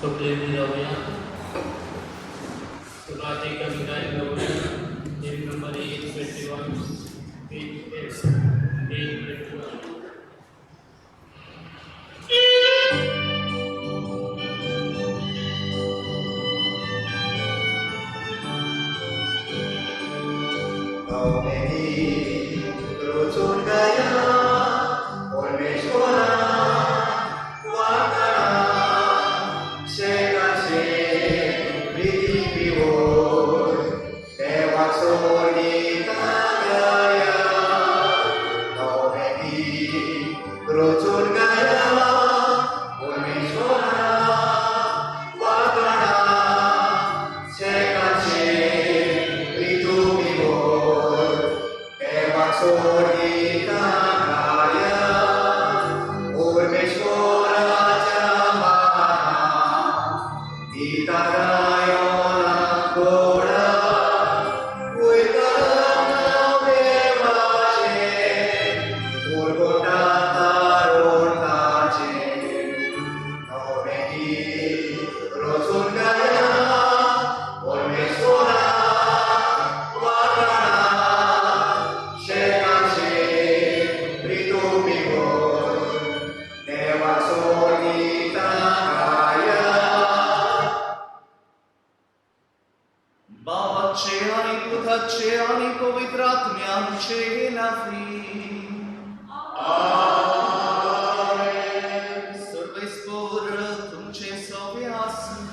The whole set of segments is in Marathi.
proclaim the Ravya, Sukati Kavitai Ravya, name number 821, page 821. बाबाचे आणि पुत्राचे आणि पवित्र आत्म्याचे नावी सर्वेस्वर तुमचे सवे आसू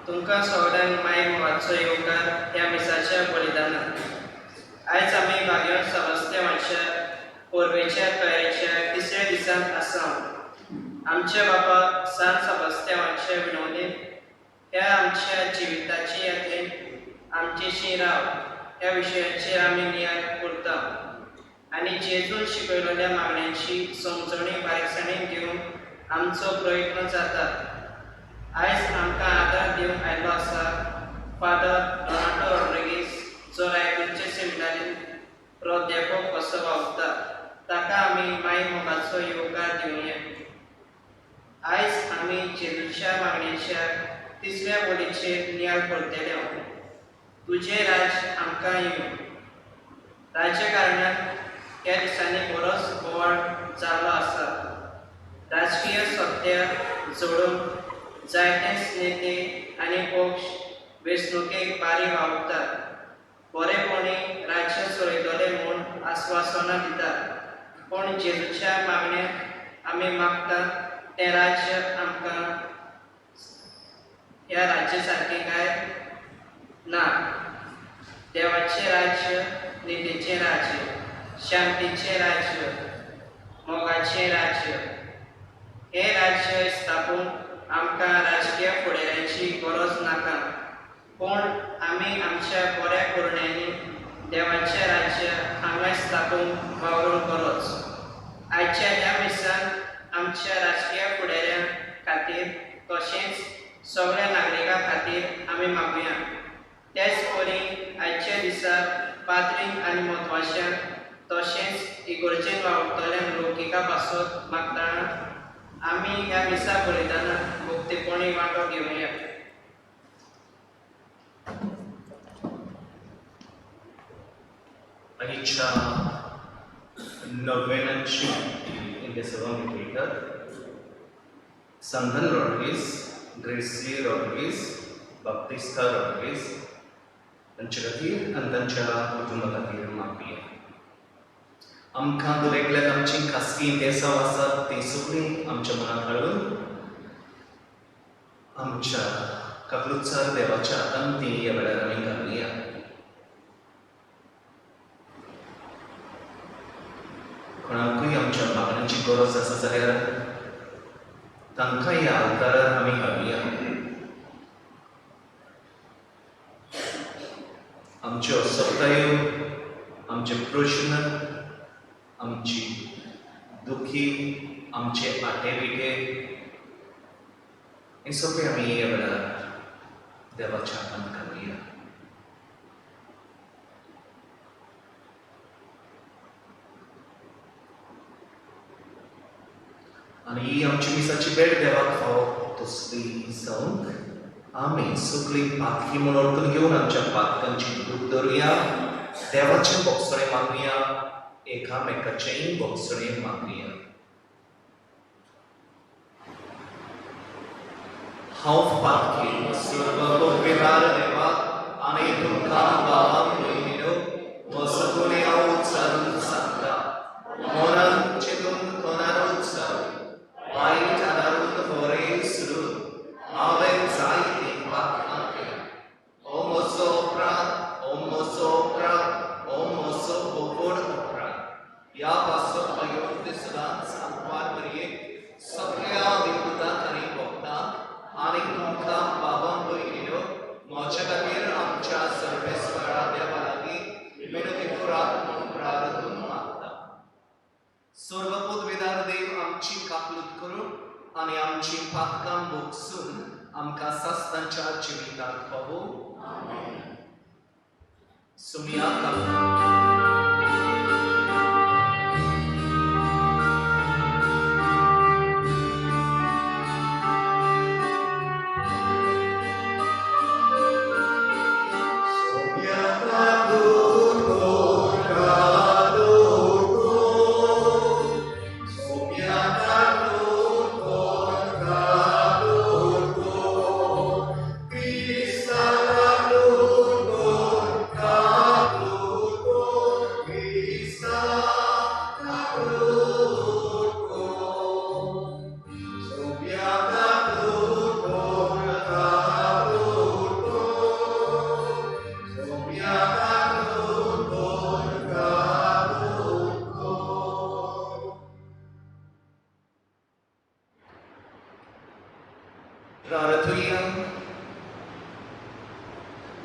तुमकां सगळ्यांक माय मोगाचो येवकार ह्या मिसाच्या बलिदानात आयज आमी भाग्यवंत सेबास्त्यानाच्या पोरवेच्या तयारेच्या तिसऱ्या दिसान आसा आमच्या बापा सान सेबास्त्यानाच्या विनवणेंत ह्या आमच्या जिविताची यात्रेंत आमचेशी राव ह्या विशयाचेर आमी नियाळ करता आनी जेजून शिकयलेल्या मागण्यांची समजणी बारीकसाणेन घेवन आमचो प्रयत्न जाता आयज आमकां आदार दिवंक आयलो आसा फादर डोनाल्डो रॉड्रिगीस जो रायपूरचे सेमिनारींत प्राध्यापक कसो वावुरता ताका आमी माय मोगाचो येवकार दिवया आयज आमी जेजूच्या मागणेच्या तिसऱ्या बोलीचेर नियाळ करतले तुजें राज आमकां येवं राजकारणान ह्या दिसांनी बरोच बोवाळ जाल्लो आसा राजकीय सत्या जोडून जायते नेते आनी पक्ष वेंचणुकेक बारी वावुरतात बरेपणी राज्य चलयतले म्हूण आस्वासनां दितात पूण जेजूच्या मागण्यांत आमी मागतात तें राज्य आमकां ह्या राज्या सारकें काय ना देवाचें राज्य नितीचें राज्य शांतीचें राज्य मोगाचें राज्य हें राज्य स्थापून आमकां राजकीय फुडाऱ्यांची गरज नाका पूण आमी आमच्या बऱ्या करुण्यांनी देवाचें राज्य हांगा स्थापून वावरून गरज आयच्या ह्या दिसान आमच्या राजकीय फुडाऱ्यां खातीर तशेंच सगळ्या नागरिकां खातीर आमी मागुया तेच परी आयच्या दिसा पाद्रींक आनी म्हत्वाच्या तशेंच इगर्जेन वावुरतल्यांक लौकिका पासत मागतना आमी ह्या मिसा बलिदानात मुक्तीपणी वांटो घेवया आनीच्या नव्याण्णवची इंडिया सभा मिळतात संधन रॉड्रिगीस ग्रेसी रॉड्रिगीस बाप्तिस्ता रॉड्रिगीस तांचे खातीर आनी तांच्या कुटुंबा खातीर मागुया आमकां दुरेगल्याक आमची खासगी देसाव आसात ती सगळीं आमच्या मनांत हाडून आमच्या काकलुत्सार देवाच्या हातांत ती ह्या वेळार आमी घालुया कोणाकूय आमच्या मागण्यांची गरज आसा जाल्यार तांकां ह्या अवतारार आमी हाडुया आमच्यो सप्तायो आमचे प्रश्न आमची दुखी आमचे आटे बिटे हे सगळे आम्ही या वेळार देवाच्या हातान घालुया. आणि ही आमची मिसाची भेट देवाक फावो तसली जावंक आमी सगळी पातकी मनोरतून घेऊन आमच्या पातकांची दूख धरुया. देवाचे बोगसणे मागुया, एकामेकाचेय बोगसणे मागुया. हांव पातकी सर्वभोगविदार देवा आनी तुमकां भावांक भयणीनो म्हजो हांव उच्चारून सांगता. मनान चिंतून तोंडान उच्चारून वायट आदारून बरें सुरून हांवें जायती पातकां केल्या. ओ म्हजो उपरांत, ओ म्हजो उपरांत, ओ म्हजो भोगोड उपरांत ह्या पासत अयोध्य सदांच आंकवार मरयेक सगळ्या विपुतांक आनी भक्तांक आनी तुमकां बाबांक भयणीनो म्हज्या खातीर आमच्या सर्वेस्वरा देवा लागीं विनती करात म्हूण प्रार्थून मागता. सर्वपदवीदार देव आमची काकलूत करून आनी आमची पातकां भोगसून आमकां सासणांच्या जिविताक पावो. सुमिया प्रार्थुया.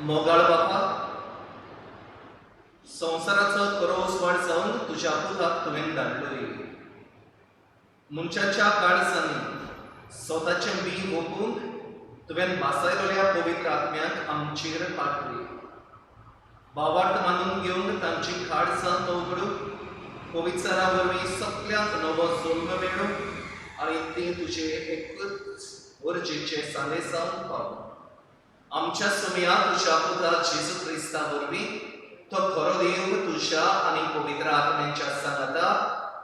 मोगाळ बापा, संवसाराचो खरो उसवाड जावन तुज्या पुताक तुवें धाडलोय. मनशाच्या काळजांनी स्वताचें बी ओपूंक तुवें भासायलोल्या पवित्र आत्म्याक आमचेर पाठय. भावार्थ मानून घेवन तांची काळजां उगडूंक पवित्रां वरवीं सगळ्यांक नवो जल्म मेळूंक आनी ती तुजे एकूच उर्जेचे संदेशांत पावो. आमच्या सुमया तुज्या पुता जेजू क्रिस्ता वरवीं तो खरो देव तुज्या आनी पवित्र आत्म्याच्या सांगाता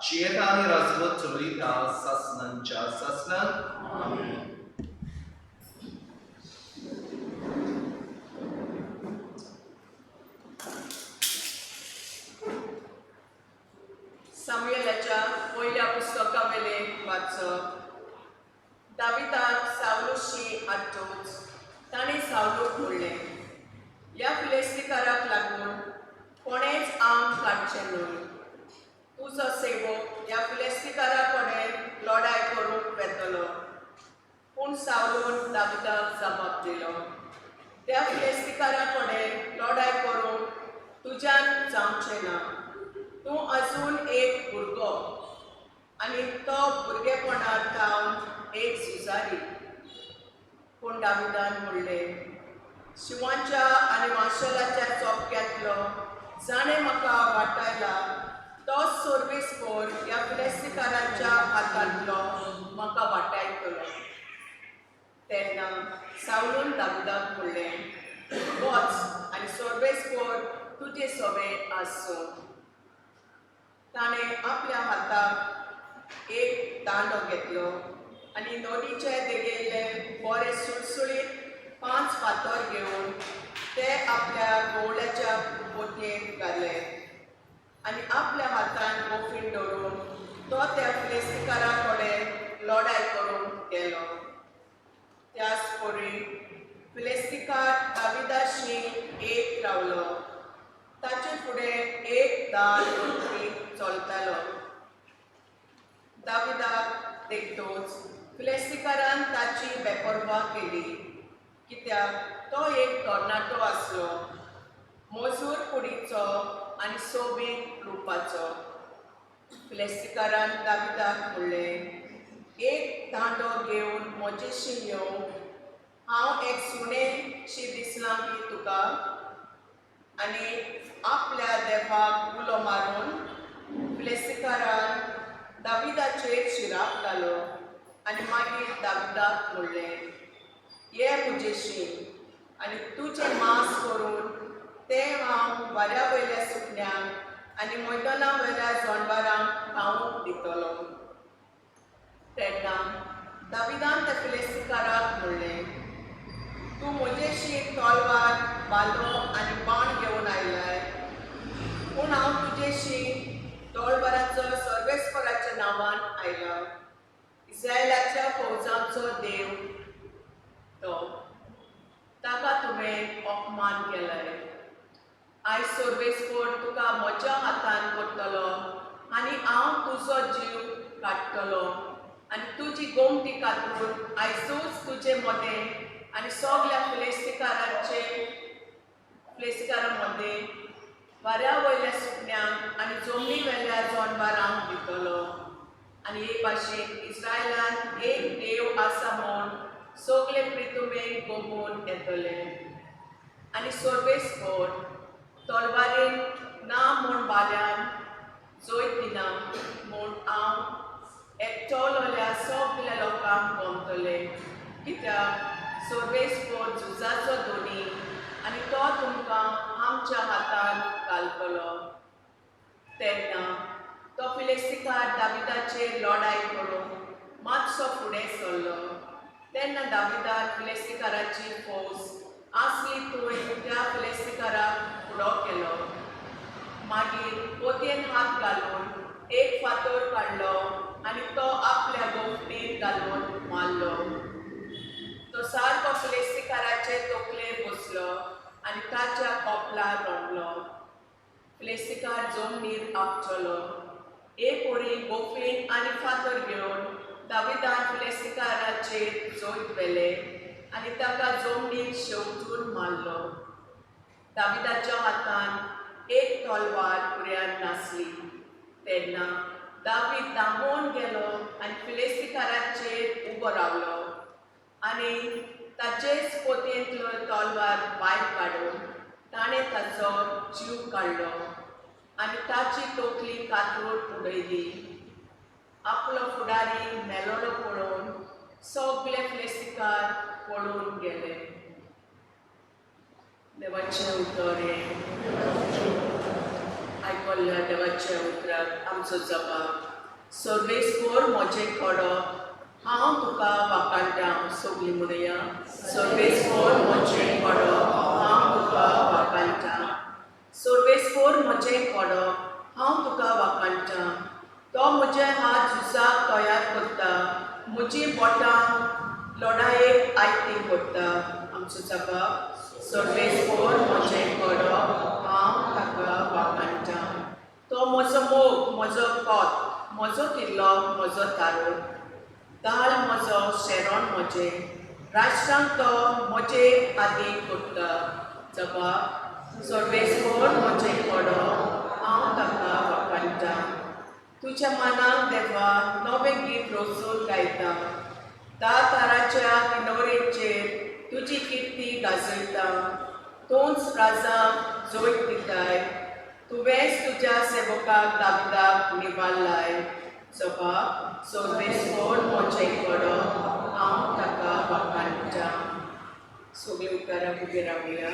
जियेता आनी राजवत चलयता सासणांच्या सासणांत. आमीन. सामुएलाच्या पयल्या पुस्तका वेले वाचप. दाविदाक सावलूशी आठवच ताणें सावलूक म्हणलें, ह्या फिलिस्तीकाराक लागून कोणेच आंग काडचें न्हय. तुजो सेवक ह्या फिलिस्तीकारा कडेन लढाय करूंक वेतलो. पूण सावलून दाविदाक जबाब दिलो, त्या फिलिस्तीकारा कडेन लढाय करूंक तुज्यान जावचें ना. तूं अजून एक भुरगो आनी तो भुरगेपणांत थावन एक झुजारी. पूण दाविदान म्हणलें, शिवांच्या आनी माशेलाच्या चौक्यांतलो जाणें म्हाका वाटायला तोच सोर्बीसखोर ह्या फिलिस्तीकारांच्या हातांतलो म्हाका वाटायतलो. तेन्ना सावलून दाविदाक म्हणलें, वच आनी सोर्बेसखोर तुजे सोबे आसूं. ताणें आपल्या हाताक एक दांडो घेतलो आनी नोडीचे देगेल्ले बरे सुळसुळीत 5 फातर घेवन ते आपल्या गवळ्याच्या पोतयेंत घाले आनी आपल्या हातान बोफीन दवरून तो त्या फिलिस्तीकारा कडेन लढाय करून गेलो. त्याच परी फिलिस्तीकार दाविदाशी एक रावलो. ताचे फुडें एक दाळ चलतालो. दाविदाक देखतोच फिलिस्तीकारान ताची बेपरवा केली, कित्याक तो एक तरणाटो आसलो, मजूर कुडीचो आनी सोबीत रुपाचो. फिलिस्तिकारान दाविदाक म्हणलें, एक दांडो घेवन म्हजेशी यो, हांव एक सुणेशी दिसलां की तुका. आनी आपल्या देवाक उलो मारून फिलिस्तिकारान दाविदाचेर शिराप घालो. आनी मागीर दाविदाक म्हणलें, ये म्हजेशी आनी तुजें मांस करून तें हांव वाऱ्या वयल्या सुकण्यांक आनी मैदाना वयल्या जनावरांक खावंक दितलो. तेन्ना दाविदान त्या फिलिस्तिकाराक म्हणलें, तूं म्हजेशी तलवार, बालो आनी बाण घेवन आयलाय, पूण हांव तुजेशी तलवाराचो सर्वेस्पराच्या नांवान आयला, इस्रायेलाच्या फौजांचो देव तो. ताका तुवें अपमान केलाय. आयज सर्वेस्पर तुका म्हज्या हातान करतलो आनी हांव तुजो जीव काडटलो आनी तुजी गोमटी कातरून आयजूच तुजे मदें आनी सगल्या फिलिस्तिकारां मदें वाऱ्या वयल्या सुकण्यांक आनी जमनी वेल्या जनावरांक दितलो. आनी हे भाशेन इस्रायलान एक देव आसा म्हूण सगळे पृथ्वेक गोमून येतले. आनी सर्वेस्पर तलवारीन ना म्हूण बाल्यान जैत दिना म्हूण हांव एकटोल्या सगल्या लोकांक गमतले, कित्याक सर्वेस्पर झुजाचो धोनी आनी तो तुमकां आमच्या हातान घालतलो. तेन्ना तो फिलिस्तिकार दाविदाचेर लढाई करून मातसो फुडें सरलो. तेन्ना दाविदान फिलिस्तिकाराची फौज आसली थंय त्या फिलिस्तिकाराक फुडो केलो. मागीर पोतयेन हात घालून एक फातर काडलो आनी तो आपल्या गोफणेक घालून मारलो. तो सारको फिलिस्तिकाराचे तकलेर बसलो आनी ताच्या कपलार रोमलो. फिलिस्तिकार जमनीर आपटलो. एक वरी गोफीन आनी फातर घेवन दाविदान फिलिस्तिकाराचेर जैत व्हेले आनी ताका जमनीर शेवटून मारलो. दाविदाच्या हातान एक तलवार पुऱ्यान नासली. तेन्ना दावीद धांवून गेलो आनी फिलिस्तिकाराचेर उबो रावलो आनी ताचेच पोतयेंतलो तलवार भायर काडून ताणें ताचो जीव काडलो आनी ताची तकली कातरून उडयली. आपलो फुडारी मेलोलो पळोवन सगळे फिलिस्तिकार पळून गेले. देवाचें उतर आयकल्ल्या देवाच्या उतराक आमचो जबाब. सर्वेस्पर म्हजें कडप, हांव तुका वाखाणटां. सगळीं म्हणया, सर्वेस्पर म्हजें कडप, हांव तुका वाखाणटां. सर्वेस्पर म्हजें कडप, हांव तुका वाखाणटां. तो म्हजे हात झुजाक तयार करता, म्हजीं बोटां लढायेक आयती करता. आमचो जबाब. सर्वेस्पर म्हजें कडप, हांव ताका वाखाणटां. तो म्हजो मोग, म्हजो कोत, म्हजो किल्लो, म्हजो तारो. दाळ म्हजो, शेरोण म्हजें, राष्ट्रांक तो म्हजे आदीं करता. जबाब. सर्वेस्पर म्हजें कडप, हांव ताका वाखाणटां. तुज्या मनाक देवा नवें गीत रचून गायता. ताराच्या किनारेचेर तुजी किर्ती गाजयता. तूंच राजांक जैत दिताय. तुवेंच तुज्या सेवकाक दाविदाक निबारलाय. जबाब. सर्वेस्पर म्हजें कडप, हांव ताका वाखाणटां. सगळीं उताराक उबी रावया.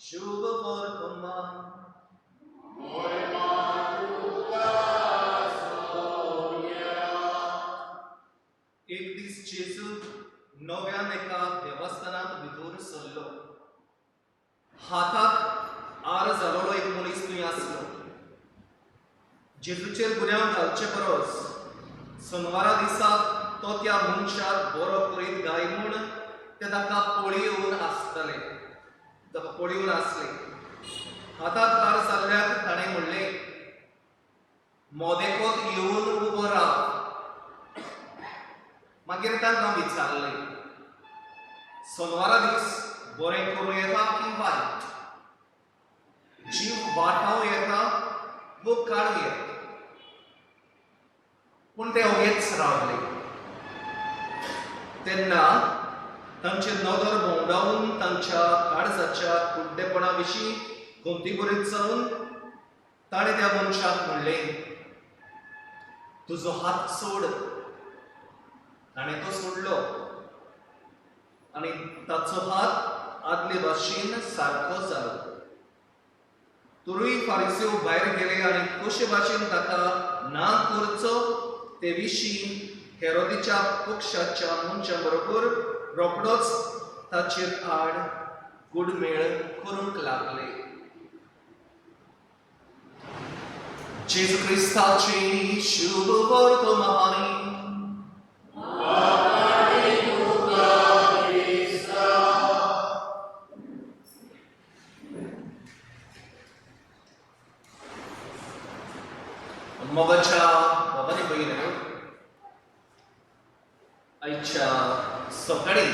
शुभ वर्तमान एक दीस जेजू नव्यान एका देवस्थानात भितर सरलो. हाताक आर जालोलो एक मनीस थंय आसलो. जेजूचेर गुन्यांव घालचे परस सोनवारा दिसा तो त्या मनशाक बरो करीत गाय म्हूण ते ताका पळयोवन आसतले. ताका पळयोवन आसले. हाताक आर जाल्ल्याक ताणें म्हणलें, मोदेकोत येवन उबो राव. मागीर तांकां विचारलें, सोनवारा दीस बरें करूं येता की वायट? जीव वाटाव येता वो काडूं येता? पूण ते ओगेच रावले. तेन्ना तांचे नदर भोंवडावन तांच्या काळजाच्या कुड्डेपणा विशीं गंती बरीत जावन ताणें त्या मनशाक म्हणलें, तुजो हात सोड. ताणें तो सोडलो आनी ताचो हात आदले भाशेन सारको जालो. तुरूय फारिसेव भायर गेले आनी कशे भाशेन ताका ना करचो ते विशीं हेरोदेच्या पक्षाच्या मनशां बरोबर रोखडोच ताचेर आड गुडमेळ करूंक लागले. जेजू क्रिस्ताची शुभ वर्तमानी मोगाच्या बाबांनी बघितलं. आयच्या सकाळी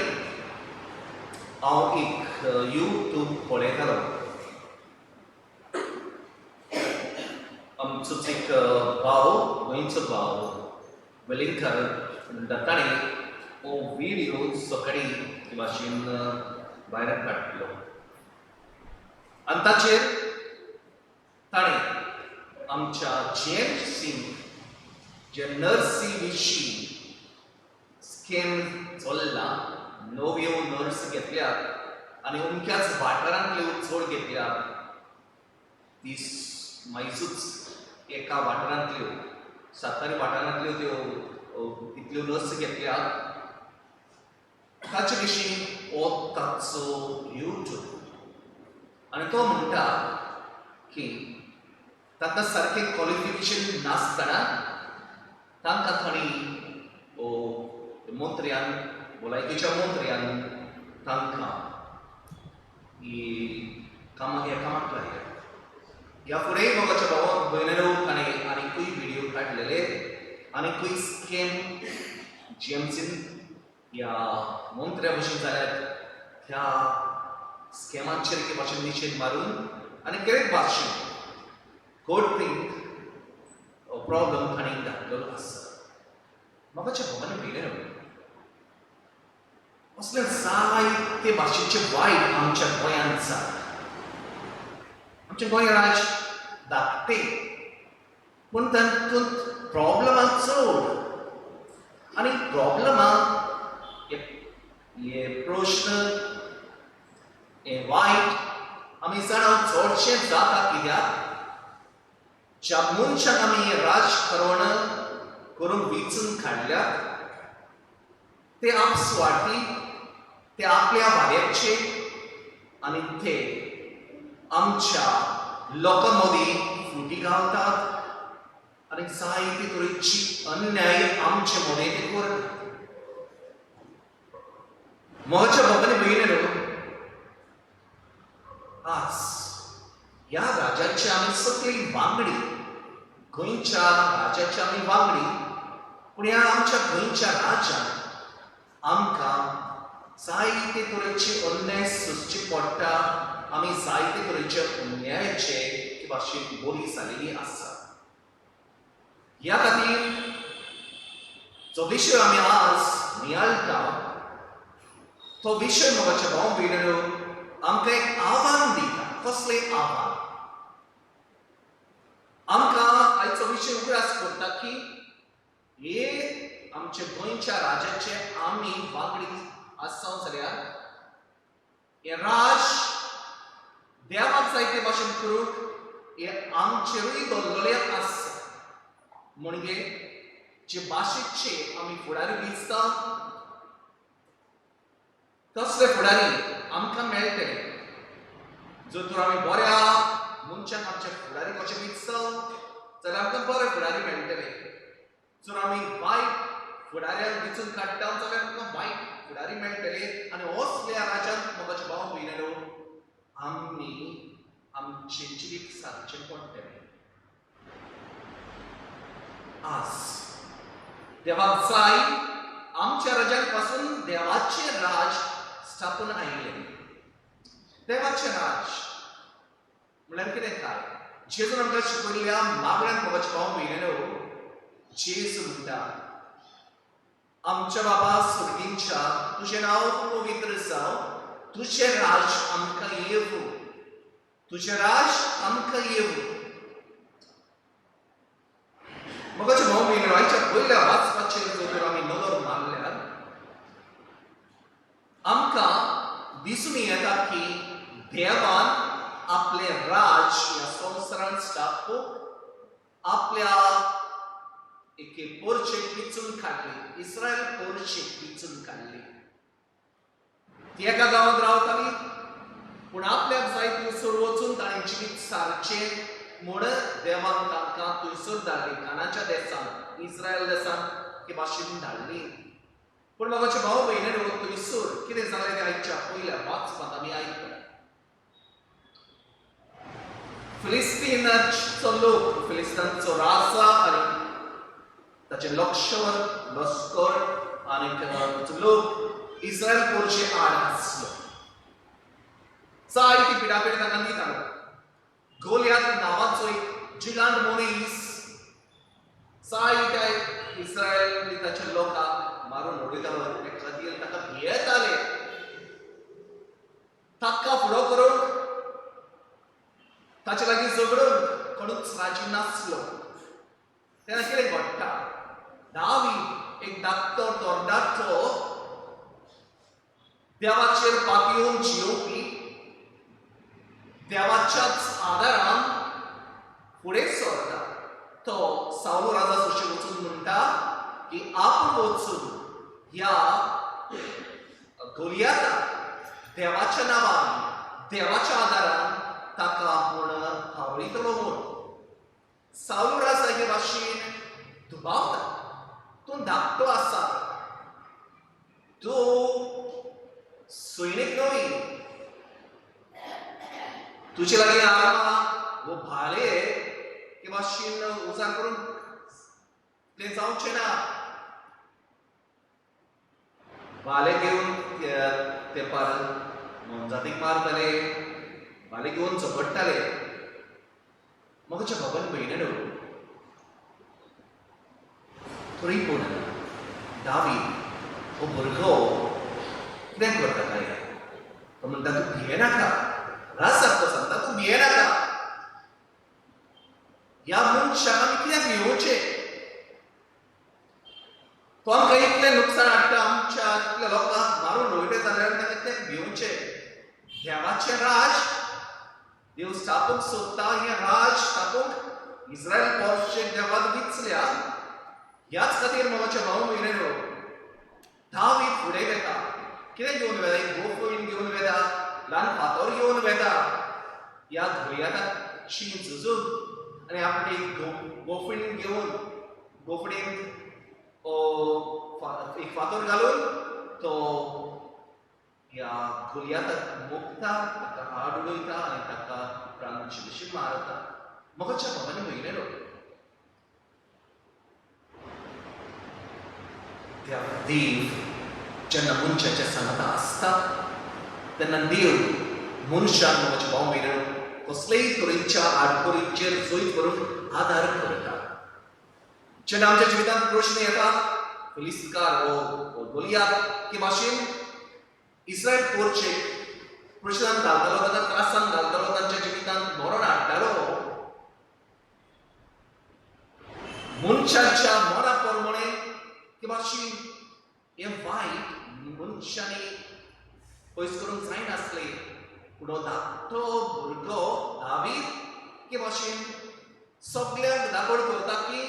हांव एक यूट्यूब पळयतालो. आमचोच एक भाव, गोंयचो भाव वेलिंगकर म्हणटा, ताणें हो व्हिडिओ सकाळी ते भाशेन भायर काडलो आनी ताचेर ताणें आमच्या जीएमसी जे नर्सी विशीं स्कॅम चल्ला, नव्यो नर्स घेतल्यात आनी अमक्याच वाठारांतल्यो चड घेतल्यात. ती मायजूच एका वाठारांतल्यो, सातारी वाठारांतल्यो त्यो इतल्यो नर्स घेतल्यात. ताचे विशीं हो ताचो यूट्यूब. आनी तो म्हणटा की ताका सारकें क्वॉलिफिकेशन नासतना तांकां थंय मंत्र्यान, भलायकेच्या मंत्र्यान तांकां ह्या कामाक लायल्या. ह्या फुडें मोगाच्या भावाक भयणेरो ताणें आनीकूय व्हिडिओ काडलेले. आनीकूय स्कॅम जीएमसीन ह्या मंत्र्या भशेन जाल्यात. ह्या स्कॅमांचेर एके भाशेन निशेध मारून आनी कितें भाशेन कोर्ट प्रॉब्लम ताणें घातलेलो आसा. मोगाच्या भावांनी पळयलें असले जायते भाशेचे वायट आमच्या गोंयांत जाता. आमचें गोंय राज धाकटें, पूण तातूंत प्रॉब्लमां चड. आनी प्रॉब्लमां हे प्रश्न हे वायट आमी जाणा चडशे जाता कित्याक ज्या मनशाक आमी राजकारण करून वेचून काडल्यात ते आपस्वार्थी, ते आपल्या वाड्याचे आनी ते आमच्या लोकां मदीं फुटी घालतात आनी जायते तरेची अन्याय आमचे मदें ते करतात. म्हज्या बाबांनी भयणीनो, आज ह्या राजाचे आमी सगळीं वांगडी, गोंयच्या राजाचे आमी वांगडी, पूण ह्या आमच्या गोंयच्या राजान आमकां जायते तरेचे अन्याय सोंसचे पडटा. आमी जायते तरेचे अन्यायाचे भाशेन बळी जालेली आसा. ह्या खातीर जो विशय आमी आज नियाळटा तो विशय मोगाच्या भाव भयणीनो आमकां एक आव्हान दिता. कसलें आव्हान? आमकां आयचो विशय उगडास करता की हे आमचे गोंयच्या राजाचे आमी वांगडी आसात जाल्यार हे राज देवाक जायते भाशेन करूंक हे आमचेरूय दवरलेले आसा. म्हणजे जे भाशेचे आमी फुडारी दिसता तसले फुडारी आमकां मेळटले. जर तर आमी बऱ्या मनशाक आमचे फुडारी कशे दिसता जाल्यार आमकां बरे फुडारी मेळटले. जर आमी वायट फुडाऱ्यांक दिसून काडटा जाल्यार आमकां वायट फुडारी मेळटले. आनी असल्या राज्यांत मोगाचे भाव भयणीनो आमी आमचे जिवीत सारचें पडटलें. आज देवाक जाय आमच्या राज्यां पासून देवाचे राज स्थापन आयले. देवाचे राज म्हळ्यार कितें काय? जेजून आमकां शिकयल्ल्या मागण्यांत मोगाचे भाव भयणीनो जेजू म्हणटा आमच्या बाबा स्वर्गींच्या तुझें नांव पवित्र जावं, तुझें राज आमकां येवं, तुझें राज आमकां येवं. मोगाचे भाव भयणीनो आयच्या पयल्या वाचपाचेर जर आमी नदर मारल्यार आमकां दिसून येता की देवान आपले राज ह्या संवसारांत स्थापूंक आपल्या एके पोरचेक विचून काडली. इस्रायल पोरचेक विचून काडली. ती एका गांवांत रावताली पूण आपल्याक जाय थंयसर वचून ताणें जिवीत सारचें म्हूण देवान तांकां थंयसर धाडली. कानाच्या देशांत इस्रायल देशांत हे भाशेन धाडली. पूण मोगाचे भाव भयणीनो थंयसर कितें जालें तें आयच्या पयल्या वाचपांत आमी आयकता. फिलिस्तीनाचो लोक, फिलिस्तांचो राजा आनी ताचे लश्कर आनी लोक इस्रायल पोरचे आड आसलो. जायती पिडापिडी तांकां दितालो. गोलियात नांवाचो एक जिगांट मनीस जायत्या इस्रायल ताच्या लोकांक मारून उडयतालो. ते खातीर ताका भियेताले. ताका फुडो करूंक ताचे लागीं झगडूंक कोणूच राजी नासलो. तेन्ना कितें घडटा? दावीद एक धाकटो तरणाटो देवाचेर पातयेवन जियोवपी देवाच्याच आदारान फुडें सरता. तो साऊल राजा सुशेग वचून म्हणटा की आपूण वचून ह्या गोलियाताक देवाच्या नांवान देवाच्या आदारान ताका म्हूण हावळीतलो म्हूण. साऊल राजा हे भाशेन दुबावता. तूं धाकटो आसा, तूं सैनीक न्हय, तुजे लागीं आर्मां वो भाले हे भाशेन उजार करून तें जावचें ना. भाले घेवन तेंपार मोनजातीक मारताले, भाले घेवन झगडटाले. मोगाच्या भावान भयणीनो तरी पूण दावीद हो भुरगो कितें करता काय? तो म्हणटा तूं भियेनाका. राजाक तो सांगता तूं भियेनाका. ह्या मनशाक आमी कित्याक भियोवचें? तो आमकां इतलें लुकसाण हाडटा, आमच्या इतल्या लोकांक मारून उडयता जाल्यार ताका कित्याक भियोवचें? देवाचें राज देव स्थापूंक सोदता. हें राज स्थापूंक इस्रायल पोरचे देवान विचल्या. ह्याच खातीर मोगाचे भाव भयणीनो दावीद फुडें वेता. कितें घेवन वेता? एक गोफळीन घेवन वेता, ल्हान फातर घेवन वेता. ह्या गोलियाताची झुजून आनी आपली गोफळीन घेवन गोफडीन एक फातर घालून तो ह्या गोलियाताक मोखता, ताका हाड उडयता आनी ताका प्राणाची बशी मारता. मोगाच्या भावांनी भयणीनो देव जेन्ना मनशाच्या सांगाता आसता तेन्ना देव मनशाक मोगाचे भाव भयणीनो कसलेय तरेच्या आडकोरीचेर जैत करून आदार करता. जेन्ना आमच्या जिवितांत प्रश्न येता, फिलिस्तीकार वो गोलियात हे भाशेन इस्रायल पोरचे प्रश्नांत घालतालो, ताका त्रासान घालतालो, तांच्या जिवितांत मरण हाडटालो. मनशाच्या मना प्रमाणे हे भाशेन हे वायट मनशांनी पयस करूंक जायनासलें. पुढो धाकटो भुरगो दावीद के भाशेन सगळ्यांक दाखोड करता की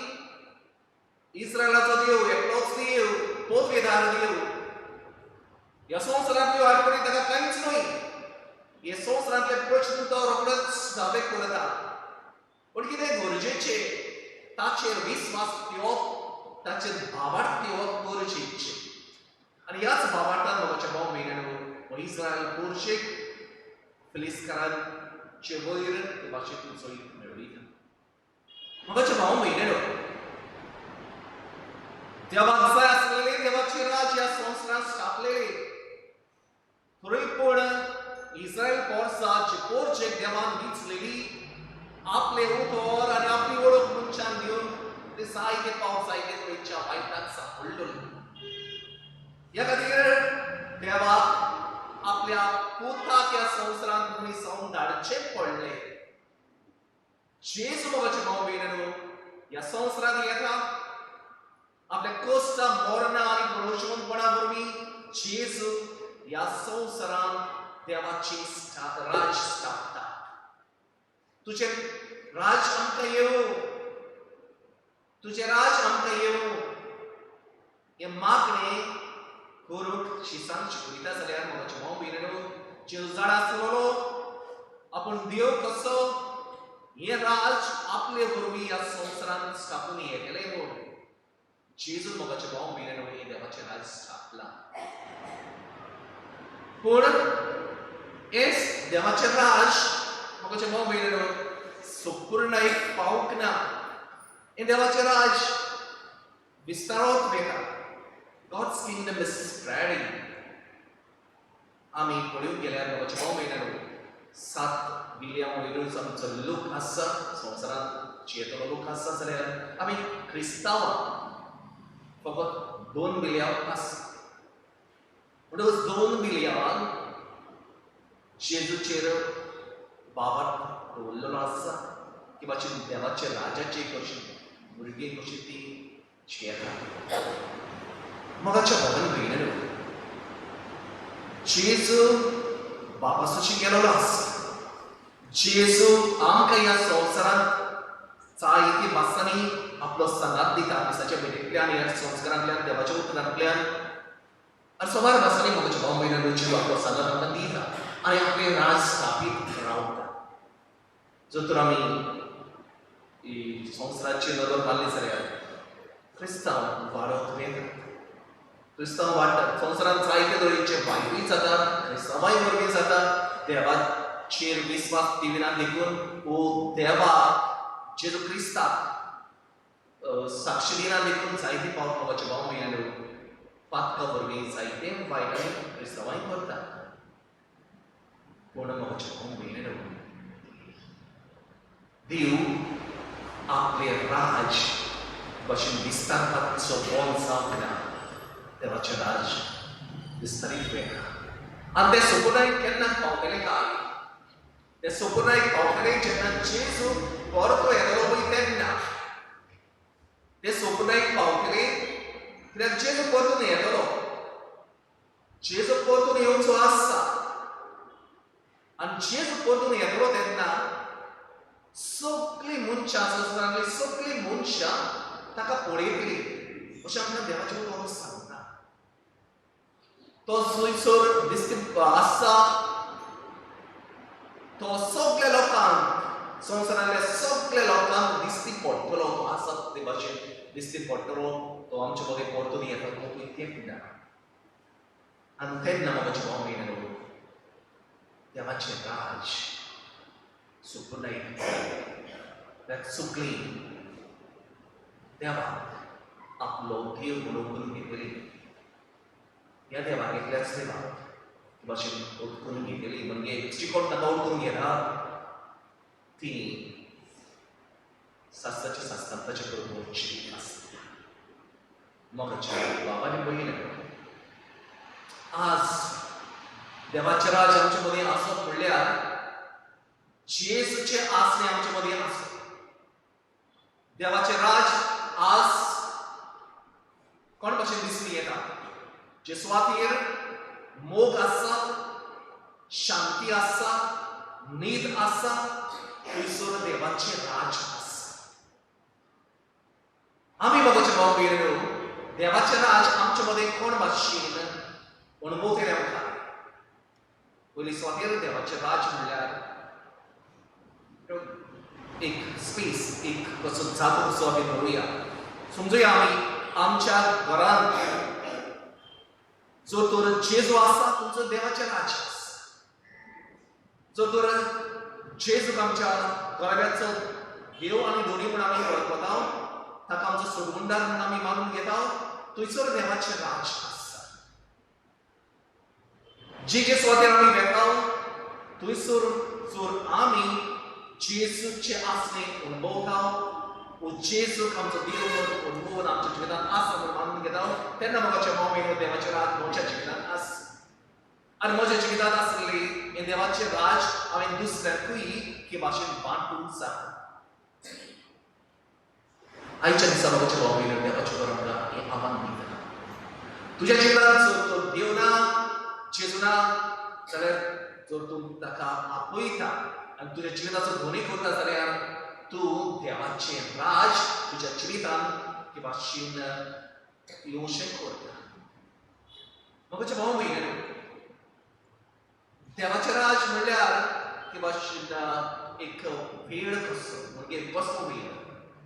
इस्रायलाचो देव एकलोच देव तोच वेदार देव ह्या संवसारांतल्यो आडखळी ताका कांयच न्हय हे संवसारांतले प्रश्न तो रोखडोच साबे करता पण कितें गरजेचें ताचेर विस्वास ठेवप ताचेर भावार्थ ठेवप गरजेचें आनी ह्याच भावार्थान मोगाचे भाव भयणांनो इस्रायल पोरशेक फिलिस्तांचे वयर ते भाशेंतून जैत मेळयता मोगाचे भाव भयणांनो देवाक जाय आसलेले देवाचे राज ह्या संवसारांत स्थापलेले थोडे पूण इस्रायल पोरसाचे पोरशेक देवान दिसलेली आपले उतर आनी आपली वळख मनशान दिवन ते जायते पावस जायते पयच्या वायटाक सांपडलेले ह्या खातीर देवाक आपल्या पुताक ह्या संवसारांत मनीसांक धाडचें पडलें जेजू मोगाचे भाव भयणांनो ह्या संवसारांत येता आपल्या कश्टा मरणा आनी भरोशेमंतपणा वरवीं जेजू ह्या संवसारांत देवाची राज स्थापता तुझे राज आमकां येवं तुझे राज आमकां येवं हे मागणें करूंक शिसान शिकयता जाल्यार मोगाचे भाव भयणांनो जेजू झाड आसलेलो आपूण देव कसो हे राज आपले वरवीं ह्या संवसारांत स्थापून येतले म्हूण जेजू मोगाचे भाव भयणांनो हे देवाचे राज स्थापला पूण हेच देवाचे राज मोगाचे भाव भयणांनो संपूर्णयेक पावूंक ना हे देवाचे राज विस्तारत वेता God's kingdom is spreading. आमी पळोवंक गेल्यार मोगाचे भाव भयणांनो 7 बिलियन वयरूच आमचो लोक आसा संवसारांत जियेतलो लोक आसा जाल्यार आमी क्रिस्तांवां फकत 2 बिलियन आसा म्हणटकच 2 बिलियन जेजूचेर भावार्थ दवरलेलो आसा की बाची देवाचे राजाचे कशी भुरगीं कशी ती जियेता मोगाच्या भावान भयणांनो जेजू बापासून गेलेलो आसा जेजू आमकां ह्या संवसारांत जायती भासांनी आपलो संगात दिता दिसाच्या भेटेंतल्यान ह्या संस्कारांतल्यान देवाच्या उतरांतल्यान आनी सुमार भासांनी मोगाच्या भाव भयणांनो जेजू आपलो संगात आमकां दिता आनी आपले राज स्थापीत रावता जर तर आमी संवसाराची नदर मारली जाल्यार क्रिस्तांव वाडत वेता क्रिस्तांव वाडटा संवसारांत जायते तरेचे वायटूय जाता क्रिस्तांवाय वरवीं जाता देवाचेर विस्वास दिविना देखून वो देवा जेजू क्रिस्ताक साक्षी दिना देखून जायती पावट मोगाचे भाव भयणांनो पातका वरवीं जायते वायट आनी क्रिस्तांवाय करता पूण मोगाचे भाव भयणांनो देव आपले राज भाशेन विस्तारपाचो बोल जावंक ना देवाचे राज विस्तारीत वेता आनी ते सोपुनायक केन्ना पावतले काय ते सोपुनायक पावतले जेन्ना जेजू परतो येतलो पळय तेन्ना ते सोपुनायक पावतले कित्याक जेजू परतून येतलो जेजू परतून येवचो आसा आनी जेजू परतून येतलो तेन्ना सगळीं मनशां संवसारांतलीं सगळीं मनशां ताका पळयतलीं अशें आमकां देवाचे उतर सांगता तो थंयसर दिसता आसा तो सगळ्या लोकांक संवसारांतल्या सगळ्या लोकांक दिसती पडटलो तो आसा ते भाशेन दिसती पडटलो तो आमचे मदें परतून येता तो पळय तें ना आनी तेन्ना मोगाचे भाव भयणांनो देवाचे राज सुपरनायक सगळीं देवाक आपलो देव म्हणून करून घेतली ह्या देवाक एकल्याच देवाक भाशेन करून घेतली म्हणजे चिकोट ताका करून घेता ती सास्त्राच्या सास्त्रांताचे करपाची आसता मोगाचे बाब आनी भयण आज देवाचे राज आमचे मदीं आसत म्हणल्यार जेजूचे आसणे आमचे मदीं आसत देवाचे राज आज कोण भाशेन दिसून येता जे सुवातेर मोग आसा शांती आसा, न्हीद आसा, थंयसर देवाचे राज आसा. आम्ही बघूचे भाव भयणीनो, देवाचे राज आमचे मध्ये कोण भाशेन अनुभव केले आमकां. पयलीं स्वातेर देवाचे राज म्हणल्यार एक स्पेस, एक कसो जागो कसो आमी धरूया. समजुया आमी आमच्या घरांत जो तर जेजू आसा तुमचो देवाचे राज आसा. जो तर जेजूक आमच्या घराब्याचो देव आनी दोनी म्हूण आमी वळखता, ताका आमचो सोडवणदार म्हणून आमी मानून घेता, थंयसर देवाचे राज आसा. जे स्वातेर आमी घेता थंयसर जर आमी जेजूचे आसणे अनुभवता, वो जेजूक आमचो देव म्हणून अनुभवून आमच्या जिवितांत आसा म्हणून मानून घेता, तेन्ना म्हाका मोमेन देवाचे राज म्हज्या जिवितांत आसा. आनी म्हज्या जिवितांत आसलेली हे देवाचे राज हांवें दुसऱ्याकूय हे भाशेन वांटूंक जाय. आयच्या दिसा म्हाका मोमेन देवाचे परंपरा हे आव्हान दिता. तुज्या जिवितांत जर तो देव ना, जेजू ना, जाल्यार जर तूं ताका आपयता आनी तुज्या जिविताचो धोनी करता जाल्यार तूं देवाचे राज तुज्या जिवितांत हे भाशेन येवचें करता. म्हाका भाव भयणीनो, देवाचे राज म्हणल्यार हे भाशेन एक वेळ कसो, म्हणजे कसो वेळ,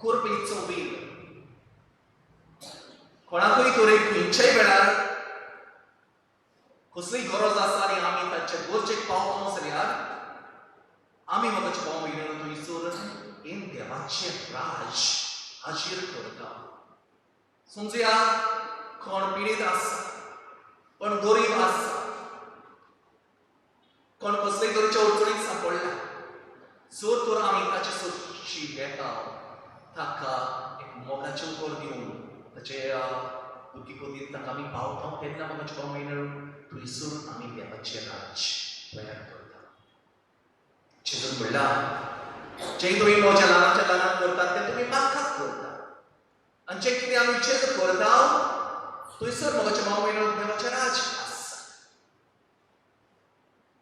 कोरपेचो वेळ. कोणाकूय तर एक खंयच्याय वेळार कसलीय गरज आसा आनी आमी ताचे गरजेक पावता जाल्यार आमी म्हाका भाव भयणीनो थंयसर हे देवाचे राज हाजीर करता. समजुया कोण पिडीत आसा, कोण गरीब आसा, कोण कसलेय तरेच्या अडचणीक सांपडला, जर तर आमी ताचे सोशी घेता, ताका एक मोगाचें उत्तर दिवन ताचे दुखी पतीन ताका आमी पावता, तेन्ना म्हाका भाव भयणीनो थंयसर आमी देवाचे राज तयार करता. जेजून म्हणला जे तुमी म्हज्या ल्हानाच्या ल्हानाक करतात ते तुमी म्हाका करता. आनी जे कितें आमी जेजू करता थंयसर म्हाका भाव भयणीनो देवाचे राज आसा.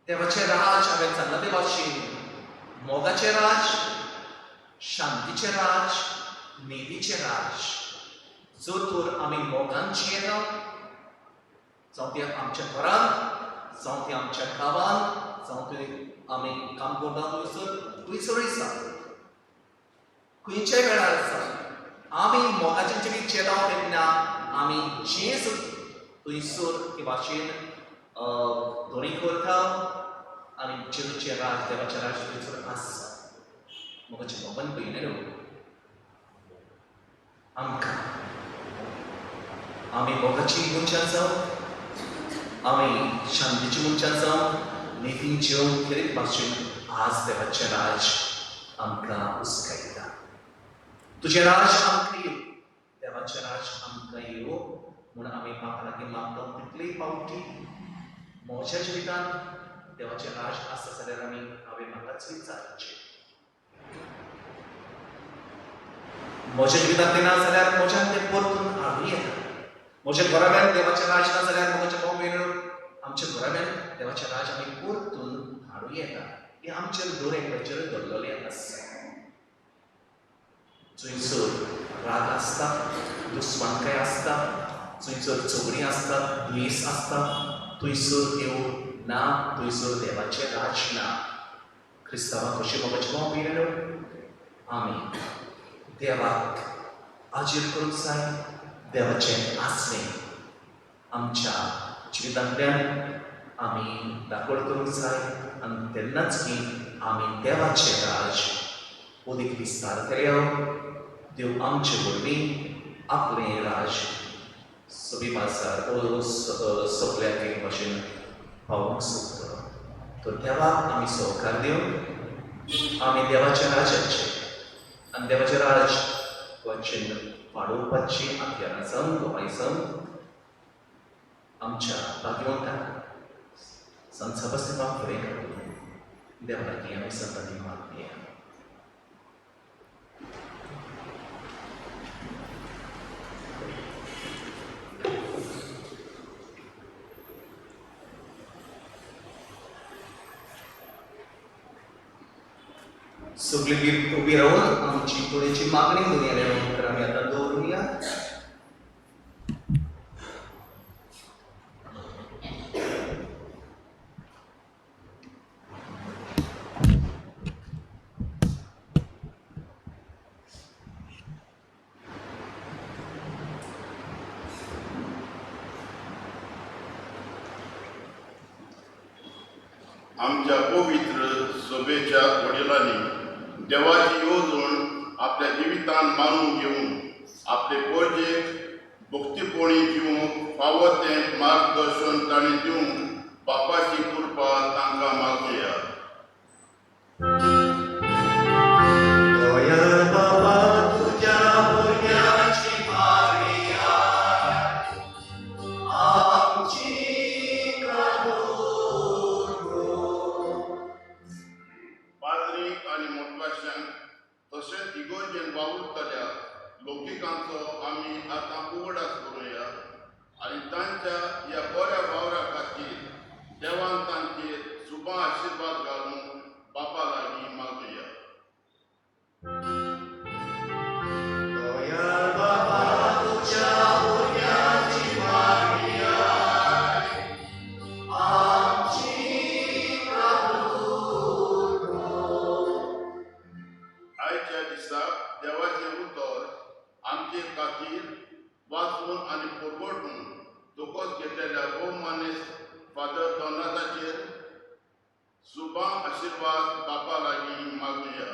देवाचे राज हांवें सांगला ते भाशेन मोगाचे राज, शांतीचे राज, न्हीदीचे राज. जर तर आमी मोगान जियेता, जावं ते आमच्या घरांत, जावं ते आमच्या गांवांत, जावं ते आमी काम करता थंयसर आसा, खंयच्याय वेळार आसा, आमी मोगाचें जिवीत जियेता तेन्ना आमी जेजू थंयसर हे भाशेन धोनी करता आनी जेजूचे राज, देवाचे राज थंयसर आसा. म्हज्या मोगान भयणीनो, आमकां आमी मोगाची मनशां जावं, आमी शांतीची मनशां जावं, न्हीदीन जिवन खेरीत भाशेन आज देवाचे राज आमकां उस्कायता. तुजे राज आमकां येवं, देवाचे राज आमकां येवं म्हणून आमी बापा लागीं मागता. तितलेय फावटी म्हज्या जिवितांत देवाचे राज आसा जाल्यार हांवें म्हाकाच विचारचें. म्हज्या जिवितांत ते ना जाल्यार म्हज्यान ते परतून हाडूं येता. म्हज्या घराब्यान देवाचे राज ना जाल्यार म्हज्या भाव भयणीनो आमच्या घराब्यान देवाचे राज आमी परतून हाडूं येता. हे आमचेर दर एकल्याचेर दवरलेलें आसा. थंयसर राग आसता, दुस्मानकाय आसता, थंयसर झगडीं आसता, द्वेस आसता, थंयसर देव ना, थंयसर देवाचे राज ना. क्रिस्तांवाक कशें म्हाका भाव भयणीनो आमी देवाक हाजीर करूंक जाय. देवाचें आसणे आमच्या जिवितांतल्यान आमी दाखोड करूंक जाय आनी तेन्नाच की आमी देवाचे राज अदीक विस्तार केल्यार देव आमचे वरवीं आपलें राज सभी भासार सगळ्याक एक भाशेन पावोवंक सोदता. तर देवाक आमी सहकार दिवन आमी देवाच्या राजाचे आनी देवाचे राज वचन वाडोवपाची आख्यानां जावन गोवायसन आमच्या भाग्यवंतांक संसार फुडें काडून देवा लागीं आमी संतती मागया. सगळी उभी राहून आमची थोडीशी मागणी करूया तर आम्ही आता दवरूया. आमच्या पवित्र सभेच्या वडिलांनी देवाची येवजण आपल्या जिवितान मानून घेऊन आपले पोरजेक भक्तीपोळी जिवंक फावो तें मार्गदर्शन ताणें दिवंक बापाची कृपा तांकां मागुया. दयाळ बाबा तुझ्या भुरग्याची मागणी आमची पाद्रीक आनी मोटवाशांक तशेंच इगोर्जेन वावुरतल्या लोकिकांचो आमी आतां उगडास करुया आनी तांच्या ह्या बऱ्या वावरा खातीर देवान तांचेर शुभ आशिर्वाद घालून बापा लागीं मागुया. दयाळ बाबा तुझ्या भुरग्याची मागणी आमची आयच्या दिसाक देवाचें उतर आमचे खातीर वाचून आनी परवडून तोकोस घेतलेल्या भोवमान्य फादर दोनाताचेर शुभ आशिर्वाद बापा लागीं मागुया.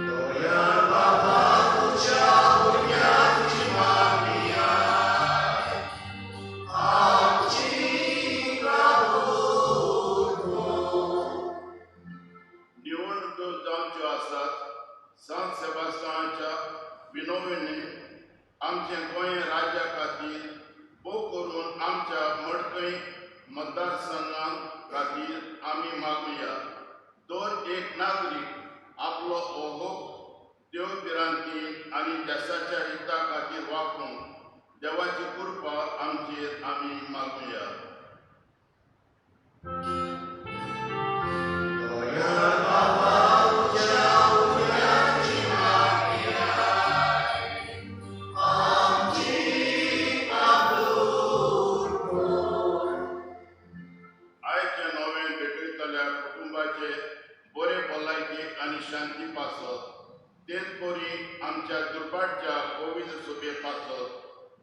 दयाळ बाबा तुझ्या भुरग्याची मागणी आमची निवडणुको जावच्यो आसात. सांत सेबास्तानाच्या विनोवेनी आमचे गोंय राज्या खातीर भोव करून आमच्या मडकय मतदारसंघां खातीर आमी मागुया. दर एक नागरीक आपलो हो देवपिरांती आनी देशाच्या हिता खातीर वापरूंक देवाची कृपा आमचेर आमी मागुया. दयाळ बाबा तुझ्या भुरग्याची मागणी आमची आयच्या नव्यान भेटयतल्या कुटुंबाचे बरे भलायकेक आनी शांती पासत. तेच परी आमच्या दुर्भाटच्या पवित्र सभे पासत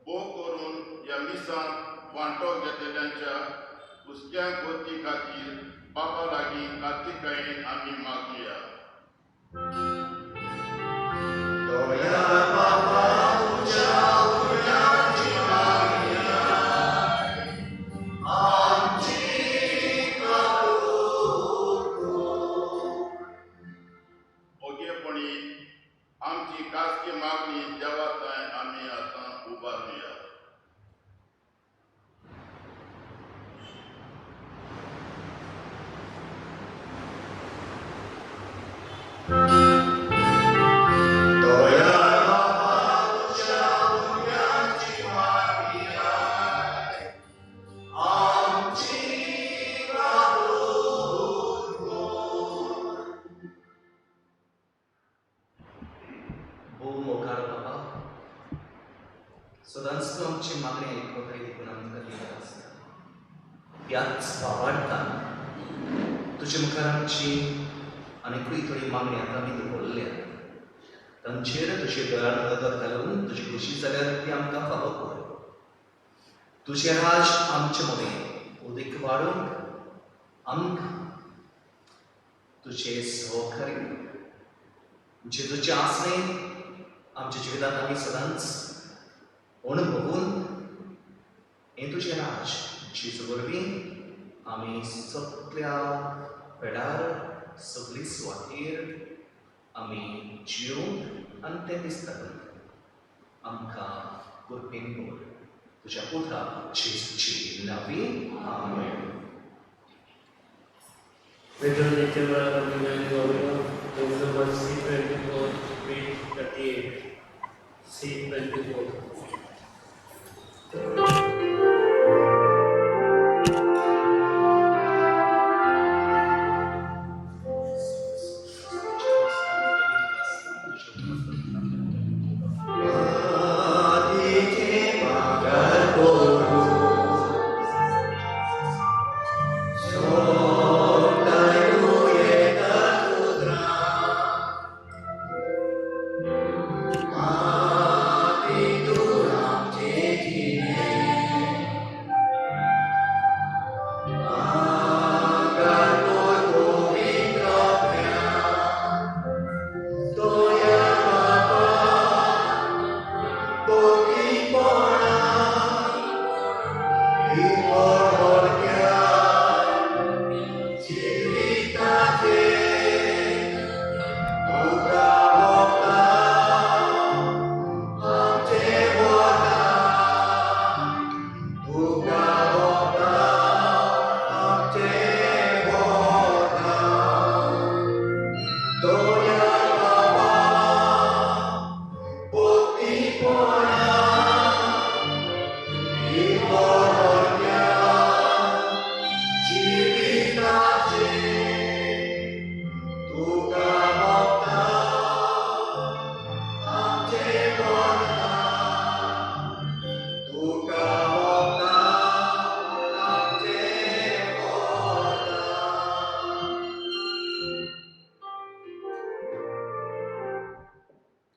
भोव करून ह्या मिसान वांटो घेतलेल्यांच्या हुस्क्यांक गोती खातीर बापा लागीं कार्तिकायेन आमी मागुया. दयाळ बाबा तुझ्या भुरग्याची मागणी आमची ओगेपणी आमची खासगी मागणी देवा थंय आमी आतां उबारुया. दयाळ बाबा तुझ्या भुरग्याची मागणी आमची मोकार बाबा सदांच तूं आमची मागणी आयकता देखून आमकां दिता आसता. त्याच वावाडटान तुजे मुखार आमची आनीकूय थोडी मागणी आतां आमी दवरल्या. तांचेर तुजी दयाळ नदर घालून तुजी खुशी जाल्यार ती आमकां फावो कर. तुजें राज आमचे मदें उदीक वाडूंक आमकां तुजें सहकार्य जेजूचे आसने आमच्या जिवितांत आमी सदांच अणभवून हें तुजें राज जेजू वरवीं आमी सगळ्या वेळार सगळी सुवातेर आमी जिवंक आनी तें दिसता आमकां कृपेन कर. तुज्या पुत्रा जेजूची नांवी आमेन. वेदनेच्या वेळार आमी गावयो नंबर C24 page 38 C24.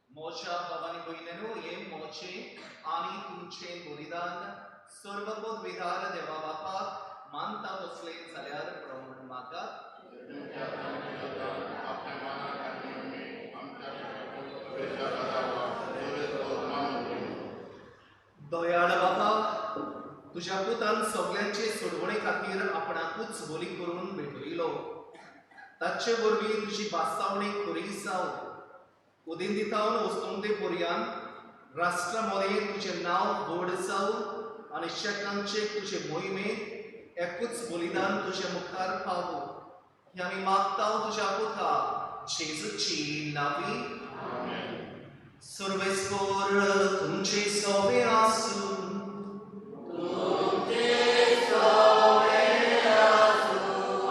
मोच्या भवानी बहिणीनो हे मोचे आणि तुमचे बलिदान सर्वपद विधार देवा बापाक मानता बसले जाल्यार प्रमाण मागा दयाळ बाबा तुझ्या पुतान सगळ्यांचे सोडवणे खातीर आपणाकूच बली करून भेटयलो ताचे वरवीं तुजी बासावणी खरी जावं उदीन दितावन वस्तुंते पर्यान राष्ट्रामध्ये तुझे नाव व्हड जावं आनी शेकांचे तुझे मोहिमे एकूच बलिदान तुझे मुखार पावो हे आमी मागता तुझ्या पुता जेजूची नावी सर्वेस्वर तुमचे सवे आसूं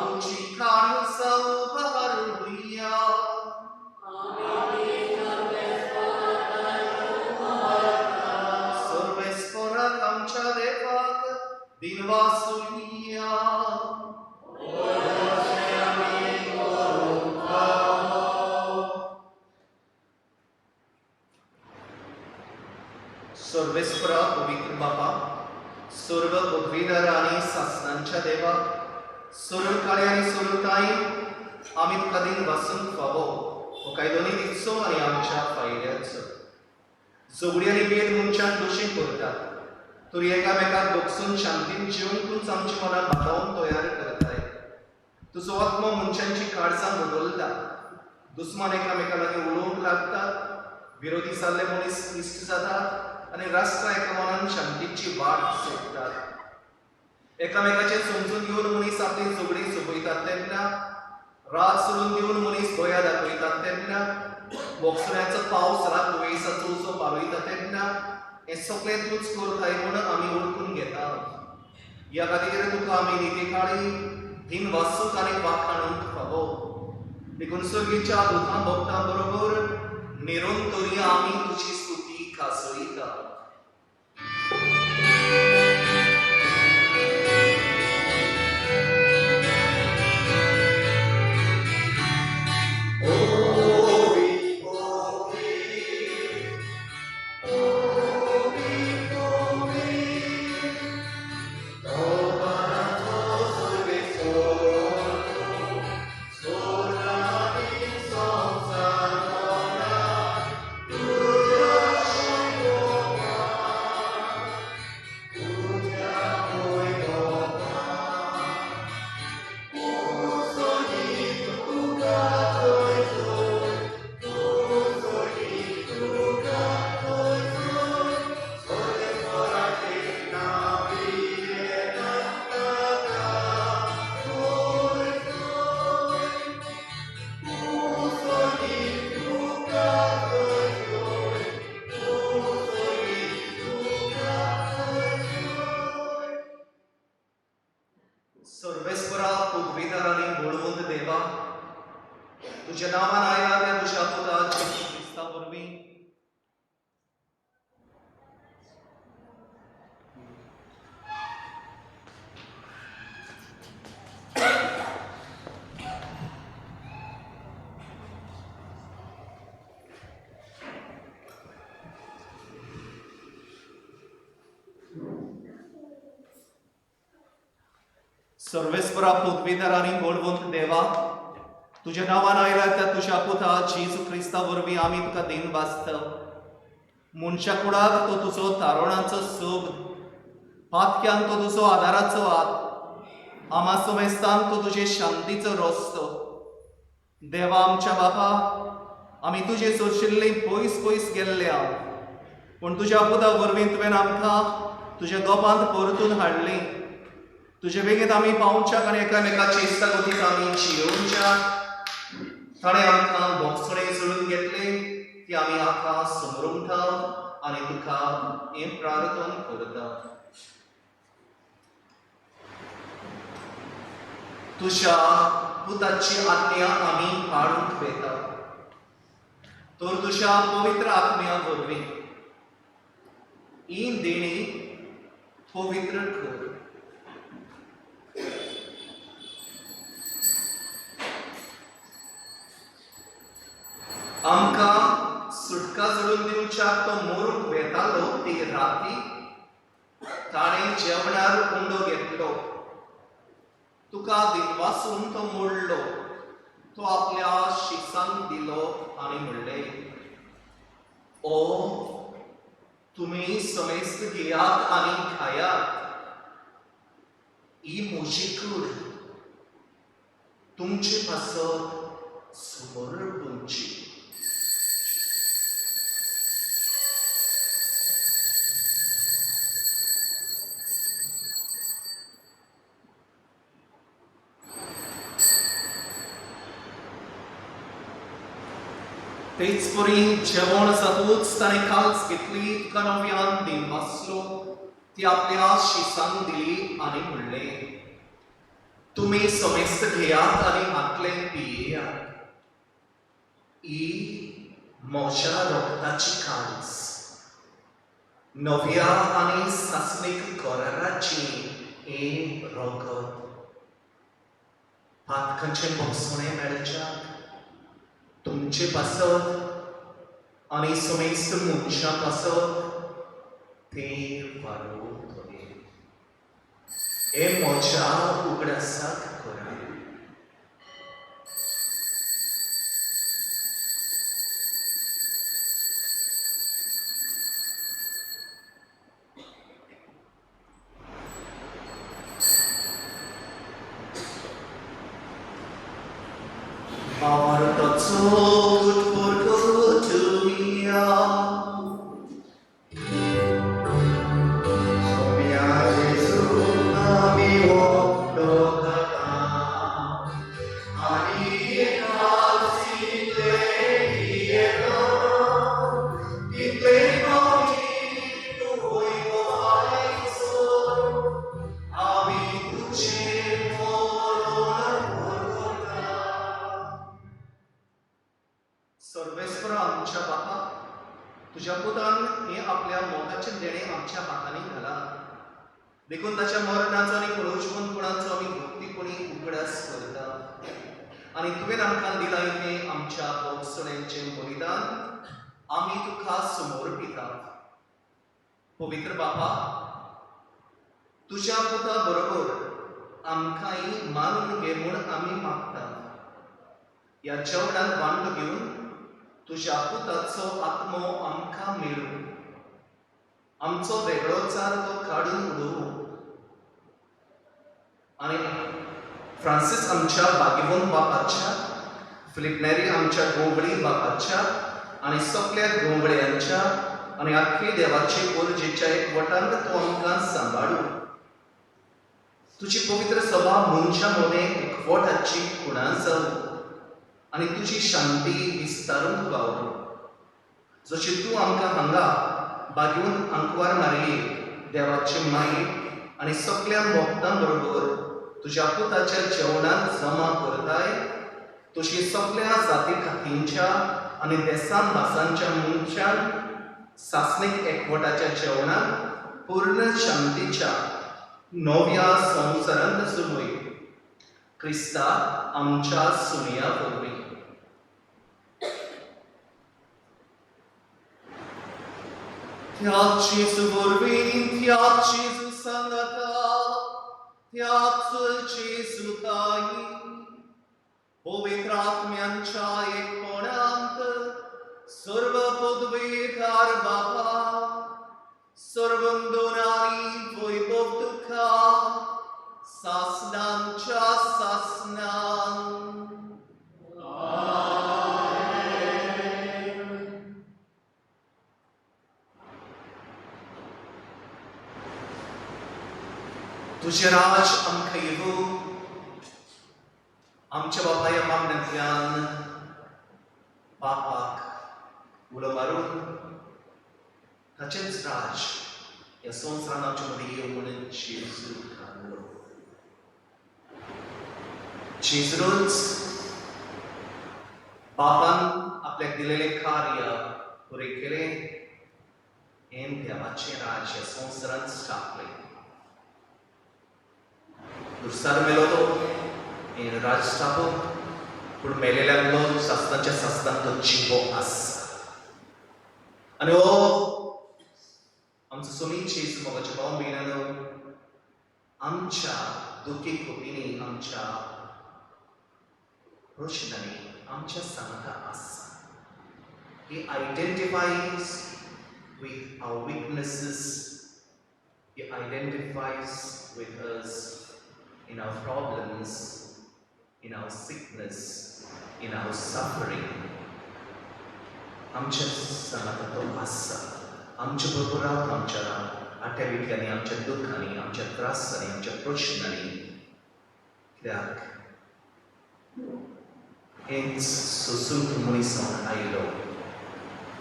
आमची काळजां उबारुया सर्वेस्वराक आमच्या देवाक दिनवासुया सर्वेस्परा पवित्र बापा सर्व पदवीधर आणि शासनांच्या देवा सर्व काळे आणि सर्व ताई आम्ही तुका दिन वाचून फावो हो कायदोनी दिसो आणि आमच्या फायद्याचो जोगडी आणि भेद मनशान दोशी करतात तरी एकामेकाक बोगसून शांतीन जिवन तूच आमच्या मनाक भारावून तयार करताय तुजो आत्मा मनशांची काळजां बदलता दुस्मान एकामेका लागीं उलोवंक लागतात विरोधी जाल्ले मनीस इश्ट जातात आणि राष्ट्र एका मनान शांतीची वाट सोदतात एकामेकाचे समजून घेवन मनीस आपली जोगडी सोपयतात तेन्ना रात सोडून दिवन मनीस गोंया दाखयतात तेन्ना बोगसुऱ्याचो पावस रात दुयेसाचो उसो पावयता तेन्ना हें सगळें तूंच करताय म्हूण आमी ओळखून घेता ह्या खातीर तुका आमी नितीकाळी दिन वाचूंक आनी वाखाणूंक फावो देखून सर्गीच्या दुधा भक्तां बरोबर निरंतरी आमी तुजी स्तुती खासयता सर्वेस्परा पदवीधर आणि बळवंत देवा तुझ्या नावान आयला त्या तुझ्या पुता जेजू ख्रिस्ता वरवीं सर्वेस्परा पदवीधर आणि बळवंत देवा तुझ्या नावान आयला त्या तुझ्या पुता जेजू ख्रिस्ता वरवीं आमी तुका दिन वाचता मनशा कुळाक तो तुजो तारुणाचो सोब पातक्यान तो तुजो आदाराचो हात आमाचो मेस्तान तो तुजे शांतीचो रस्तो देवा आमच्या बापा आमी तुजे सोडशिल्ली पयस पयस गेल्ल्या पूण तुज्या पुता वरवीं तुवें आमकां तुज्या गोपांत परतून हाडली तुजे बेगीन आमी पावच्याक आनी एकामेकाची इश्टागतीक आमी जियोवच्या ताणें आमकां भोगसणे सोडून घेतले ती आमी आतां समरूंक आनी आनी तुका हें प्रार्थना करता. तुझ्या पुताची आज्ञा आम्ही पाळून वेता. तर तुझ्या पवित्र आत्म्या वरवीं ही देणी पवित्र कर. आमकां सुटका जोडून दिवच्याक तो मोरूंक वेतालो ती राती ताणें जेवणार उंडो घेतलो. तुका दिनवासून तो मोडलो. तो आपल्या शिसांक दिलो आनी म्हणलें, ओ तुमी समेस्त घेयात आनी खायात. ही म्हजी कूड. तुमचे पासत समर्पणची. तेच परी जेवण जातूच ताणें काल्स घेतली. तुका नव्यान दिन वाचलो. ती आपल्या शिसांक दिली आनी म्हणलें, तुमी समेस्त घेयात आनी हातलें पियेयात. ही म्हज्या रोगताची काल्स, नव्या आनी सासणीक कराराची हें रोगत. पातकांचें भोगसणें मेळच्याक तुमचे पासत आनी समेस्त मनशां पासत तें वाडोवतले. हे म्हज्या उगडासाक करा. Martaco gut porco tu mia. Somia Gesù ami lokata. Ani kalsi te dieta. Ite nomi tu voi voaiso. Ami tuce सर्वेस्वर आमच्या बापा, तुझ्या पुतान हे आपल्या मोगाचे देणे आमच्या हातांनी घाला. देखून ताच्या मरणाचो आनी पुनरुज्जीवनपणाचो आमी भक्तीपणी उगडास करता. आनी तुवें आमकां दिलां तें आमच्या भोगसणेचें बलिदान आमी तुका समर्पितात. पवित्र बापा, तुझ्या पुता बरोबर आमकांय मानून घे म्हूण आमी मागतात. ह्या जेवणांत वांटो घेवन तुझ्या पुताचो आत्मो आमकां मेळूं. आमचो वेगळोचार तो काडून उडोवं. आनी फ्रांसीस आमच्या बागीवन बापाच्या, फिलिप नेरी आमच्या गोंवळी बापाच्या आनी सगळ्या गोंवळ्यांच्या आनी आख्खे देवाचे गोरजेच्या एकवटान तो आमकां सांबाळूं. तुजी पवित्र सभा मनशा मदें एकवटाची खुणा जावं आनी तुजी शांती विस्तारून गावो. जशी तूं आमकां हांगा बागेवन आंकवार मारली देवाचे माई आनी सगळ्या भक्तां बरोबर तुज्या पुताच्या जेवणांत जमा करताय, तशी सगळ्या जाती खातींच्या आनी देसान भासांच्या मनशांक सासणीक एकवटाच्या जेवणांत पूर्ण शांतीच्या नव्या संवसारांत सुमय. क्रिस्ता आमच्या सुनया वरवीं. त्याच जेजू वरवीं, त्याच जेजू सांगता, त्याच जेजू ताई, पवित्र आत्म्यांच्या एकपणांत सर्व पदवेकार बापा, सर्वंदोनानी वैभव तुका सासनांच्या सासनां. तुझे राज आमकां येवूं. आमच्या बापा ह्या मागण्यांतल्यान बापाक उलो मारून ताचेंच राज ह्या संवसारान आमचे मदीं येवं म्हणून जेजू थारलो. जेजूनच बापान आपल्याक दिलेलें कार्य पुरे केलें. हें देवाचें राज ह्या संवसारांत स्थापलें. दुर्सार मेलो तो हें राज स्थापक, पूण मेलेल्यांलो सासणाच्या सासणांत तो जिवो आसा. आनी हो आमचो सोमीत जेजू मोगाच्या भाव भयणांनो, आमच्या दुखी खुबींनी, आमच्या प्रश्नांनी आमच्या सांगता आसा. He identifies with our weaknesses. He identifies with us in our problems, in our sickness, in our suffering. आमच्या सांगता तो आसा. आमच्या बरोबर आमच्या आट्याविट्यांनी, आमच्या दुखांनी, आमच्या त्रासांनी, आमच्या प्रश्नांनी. कित्याक हेंच सोसूंक मनीस जावन आयलो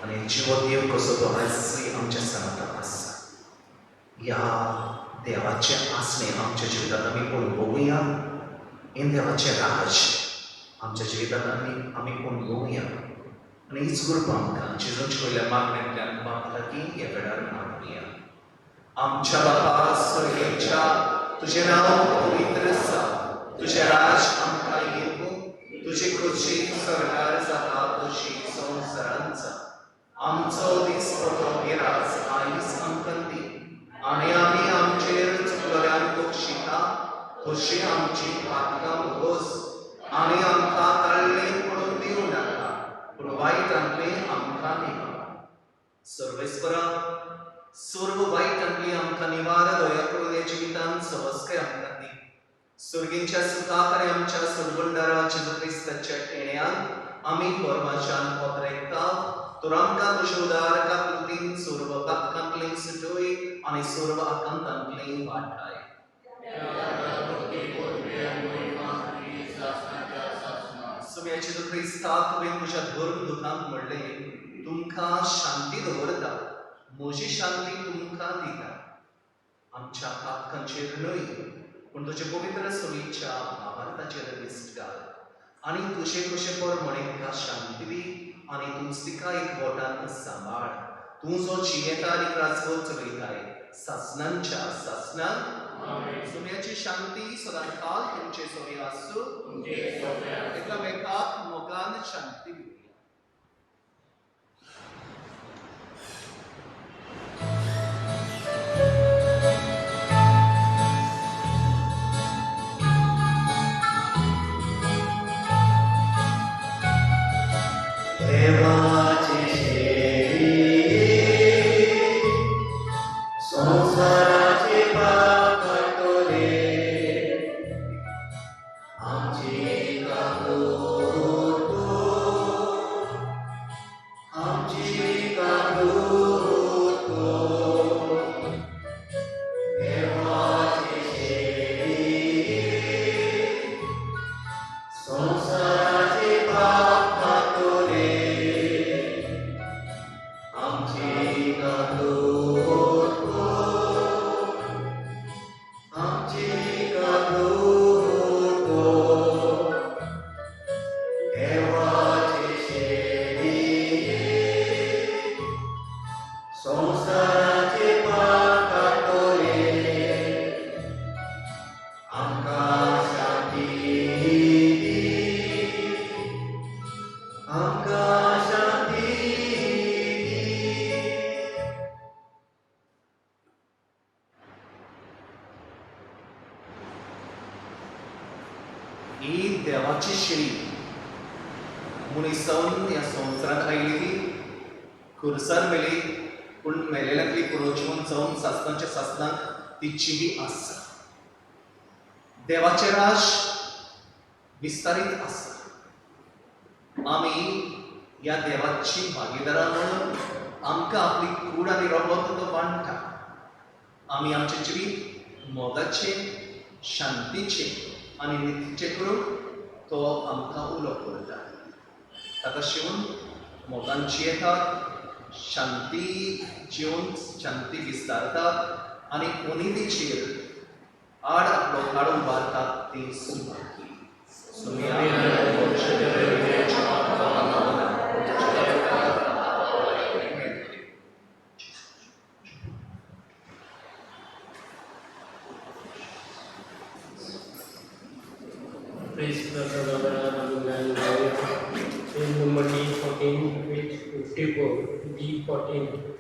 आनी जिवो देव कसो तो आयजूय आमच्या सांगता आसा. ह्या देवाचें आसणें आमच्या जिवितांत आमी अणभवुया. हें देवाचें राज आमच्या जिवितांत आमी अणभवुया. आनी हीच कृपा आमकां जेजूच्या वयल्या मागण्यांतल्यान बापा लागीं ह्या वेळार मागुया. आमच्या बापा स्वर्गीच्या, तुजें नांव पवित्र आसा. तुजें राज आमकां येवं. तुजी खुर्ची स्वर्गार जाता तशी संवसारांत जा. आमचो दिसपतो गिरास आयज आमकां दी. आनी आमी आमचेर चुकलोल्यांक बक्षिता तशी आमची पातकां भोगोस. आनी आमकां काडलें पडून दिवं नाका, पूण वायटांतलें आमकां निवार. सर्वेस्परा, सर्व वायटांतली आमकां निवार दया करून ह्या जिवितांत सहजकाय आमकां दी. सुर्गींच्या सुखाक आनी आमच्या सुरगुंडारा जेजू क्रिस्ताच्या येण्यान आमी परमाच्यान पावतरेकता. तर आमकां तुज्या उदार काकुलीन सर्व पातकांतलीं सुटोय आनी सर्व आकांतांतलीं वाटाय. सुम्या जेजू क्रिस्ताक तुवें तुज्या धर्म दुखांत म्हणलें, तुमकां शांती दवरता, म्हजी शांती तुमकां दिता. आमच्या पातकांचेर न्हय, पूण तुजे पवित्र सोयीच्या भावार्थाचेर दिश्ट घाल. आनी तुजे कशें परमणें शांती दी. आनी तूंच तिका एक बोटान सांबाळ. तूं जो जियेता आनी राजवट चलयताय सासणांच्या सासणांत. सुम्याची शांती सदांच काल तुमचे सोबी आसूं. एकामेकाक मोगान शांती दिवया. ही देवाची शेळी मनीसावन ह्या संवसारांत आयिल्ली, खुर्सार मेली, पूण मेलेल्यांतली पुरोजीवन जावन सासणांच्या सासणांक ती जिवी आसा. देवाचें राज विस्तारीत आसा. आमी ह्या देवाची भागीदारां म्हणून आमकां आपली कूड आनी रगत तो वांटा. आमी आमचें जिवीत मोगाचें, शांतीचें आनी नितीचें करून तो आमकां उलो करता. ताका शिवून मोगान जियेतात, शांती जीवन शांती विस्तारतात आणि कोणीचेर आड आपलो काढून उबारतात ती सुमाकी Praise Brother Babaran in number D14, page 54, D14.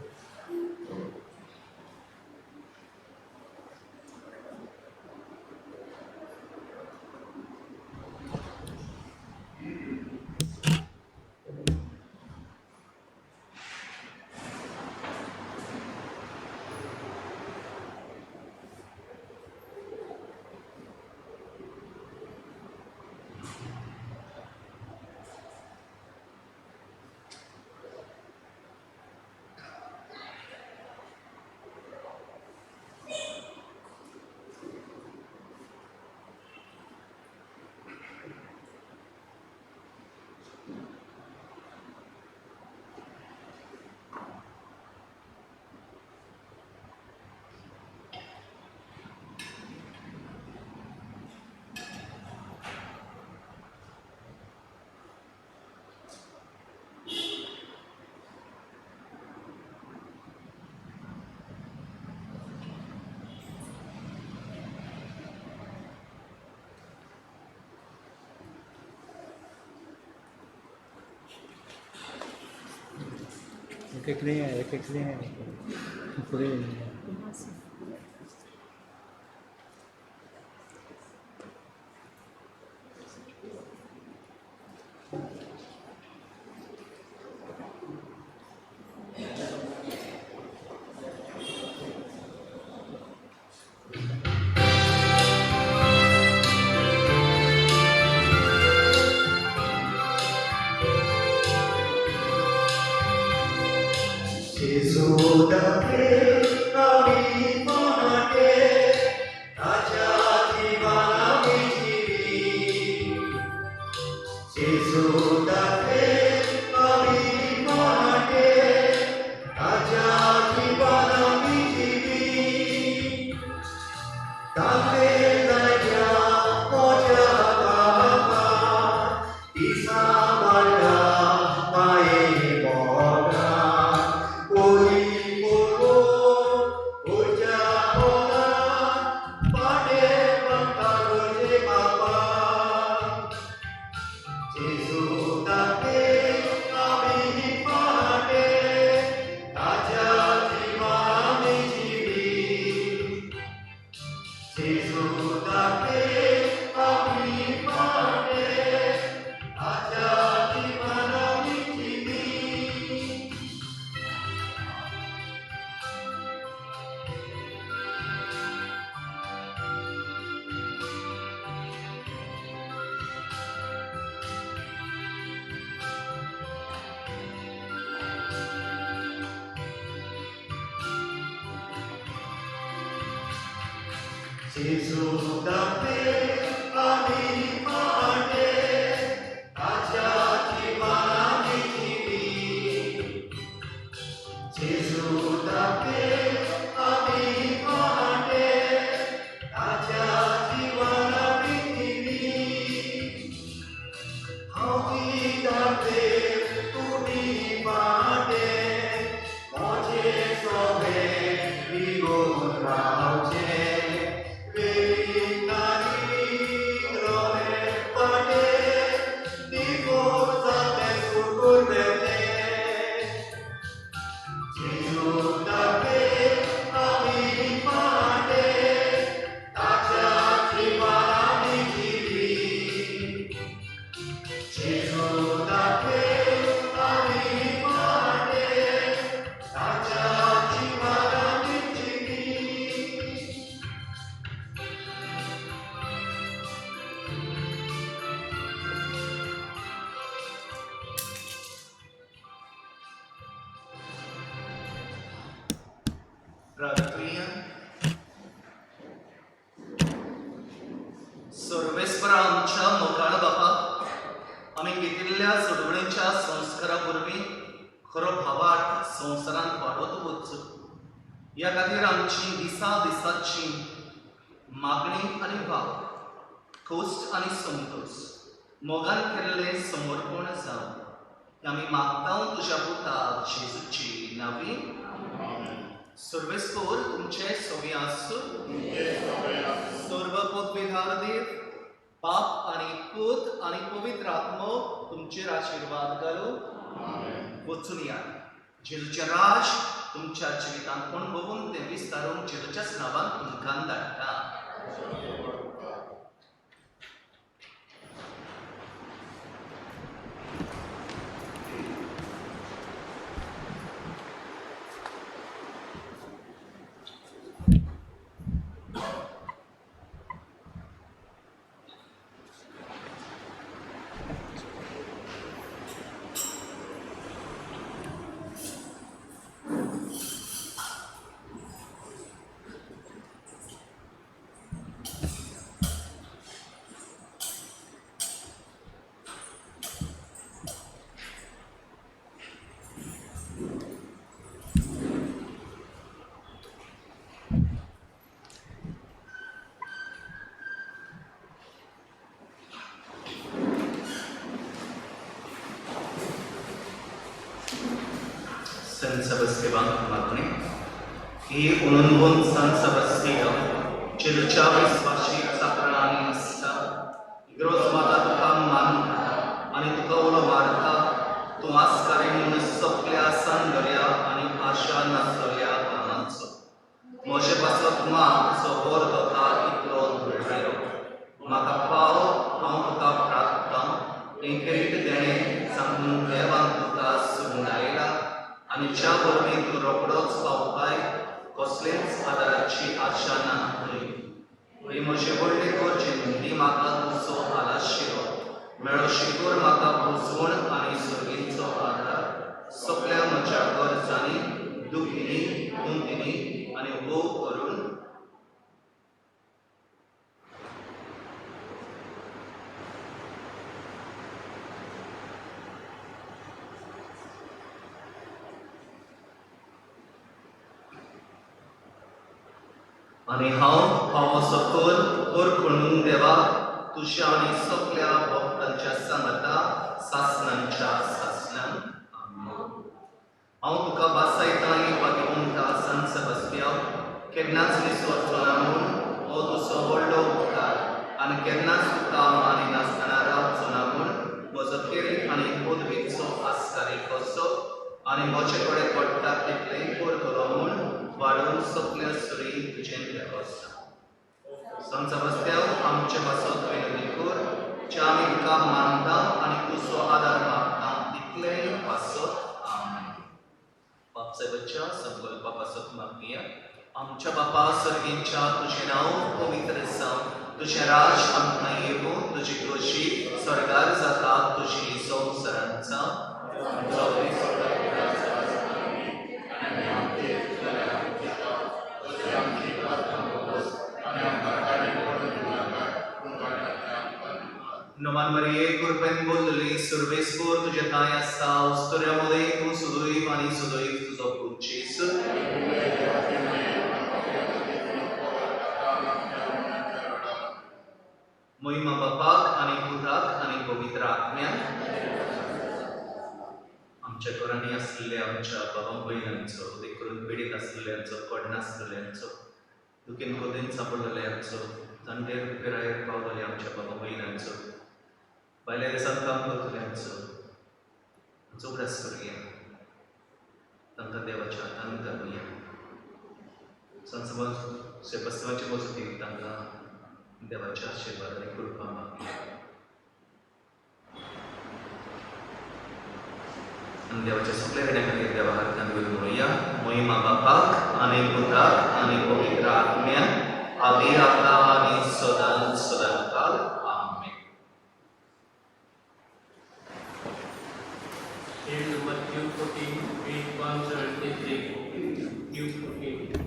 एक नहीं है एक नहीं है पूरी नहीं है प्रार्थना सर्वेस्परा आमच्या मोठाळ बापा आम्ही घेतिल्ल्या सोडवणेच्या संस्कारा पूर्वी खरो भावार्थ ह्या खातीर आमची दिसा दिसाची मागणी आनी भाव खोस्ट आनी संतोष मोगान केल्ले समर्पण जावं आमी मागता तुज्या पुता जेजूची नांवी सर्वेस्पोर तुमचे सोबी आसूं सर्व पदवीधार देव बाप आनी पूत आनी पवित्र आत्मो तुमचेर आशिर्वाद घालूं वचून या जेजूचें राज तुमच्या जिवितांत अणभवून ते विस्तारून जेजूच्याच नांवान तुमकां धाडटा San Sebastian मागणे ही उनंदून San Sebastian जेजूच्या विस्वाशी चाकरांनी आसता इग्रोज माता तुका मानता आनी तुका उलो मारता तूं आस्कारी म्हूण सोंपल्या संदर्या आनी आशा नासलेल्या कामांचो म्हजे पासत मागचो वर दोता इतलो धुळ्ळेलो म्हाका पाव हांव तुका प्रार्थना एकेरीत देणे सांगून देवान तुका सोडून आयला आनी ज्या वरवीं तूं रोखडोच पावताय कसलेच आदाराची आशा ना ही म्हजी व्हडली गरजेन ती म्हाका तुजो आलाशिरो मेळो शिकोर म्हाका बुजवण आनी सर्गींचो आदार सगळ्या म्हज्या गरजांनी दुखींनी गुंतींनी आनी भोव करून आनी हांव पावसो कर करून देवा तुज्या आनी सगळ्या भक्तांच्या सांगता सासणांच्या सासणान हांव तुका बासायताय पातिवंता San Sebastian केन्नाच विसरचो ना म्हूण हो तुजो व्हडलो उपकार आनी केन्नाच तुका मानी नासतना रावचो ना म्हूण म्हजो खेरीत आनी पदवीचो आस्कारी कसो आनी म्हजे कडेन पडटा तितलेंय करतलो म्हूण वाडून सगळ्या सुरी तुजें देव आसा San Sebastian आमचे पासत विनंती कर जे आमी तुका मानता आनी तुजो आदार मागता तितलेय पासत आमेन बापसाहेबाच्या संकल्पा पासत मागया आमच्या बापा सर्गींच्या तुजें नांव पवित्र जावं तुजें राज आमकां येवूं तुजी खोशी स्वर्गार जाता तुजी संवसारांत जावं नमान मरिये कृपेन बोलली सर्वेस्पोर तुझे काय आसा उस्तोऱ्यामध्ये तू सुदैव आणि सुदैव तुझो पूत जेजू महिमा बापाक आणि पुताक आणि पवित्र आत्म्याक आमच्या घरांनी असलेल्या आमच्या बाबा भयणांचो देखून पीडित असलेल्यांचो कोड नासलेल्यांचो दुखेन कोदेन सापडलेल्यांचो जाणटेर पिरायेर पावलेल्या आमच्या बाबा भयणांचो भायल्या देशांत काम करतल्यांचो चौकस करुया तांकां देवाच्या हातान घालुया सेबस्तियानाचे मजतीक तांकां देवाच्या आशिर्वाद आनी कृपा मागुया आनी देवाच्या सगळ्या रिण्या खातीर देवा हातान म्हणुया महिमा बापाक आनी पुताक आनी पवित्र आत्म्याक आदी आता आनी सदां सदांकाल in Matthew 14, read 173. Matthew 14.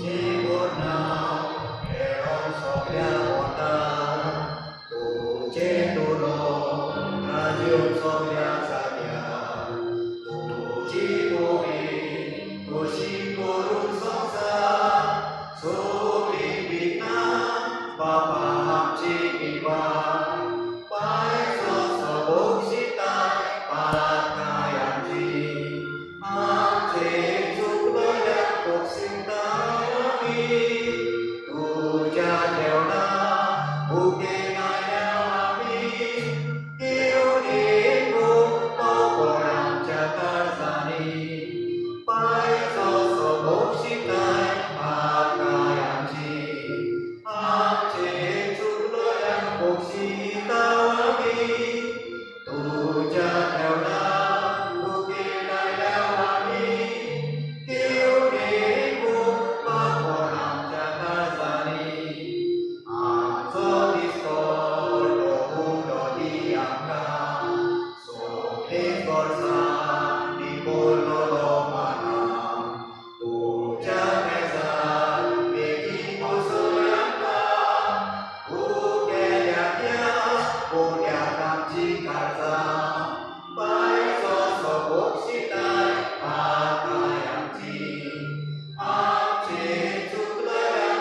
Jai Gurna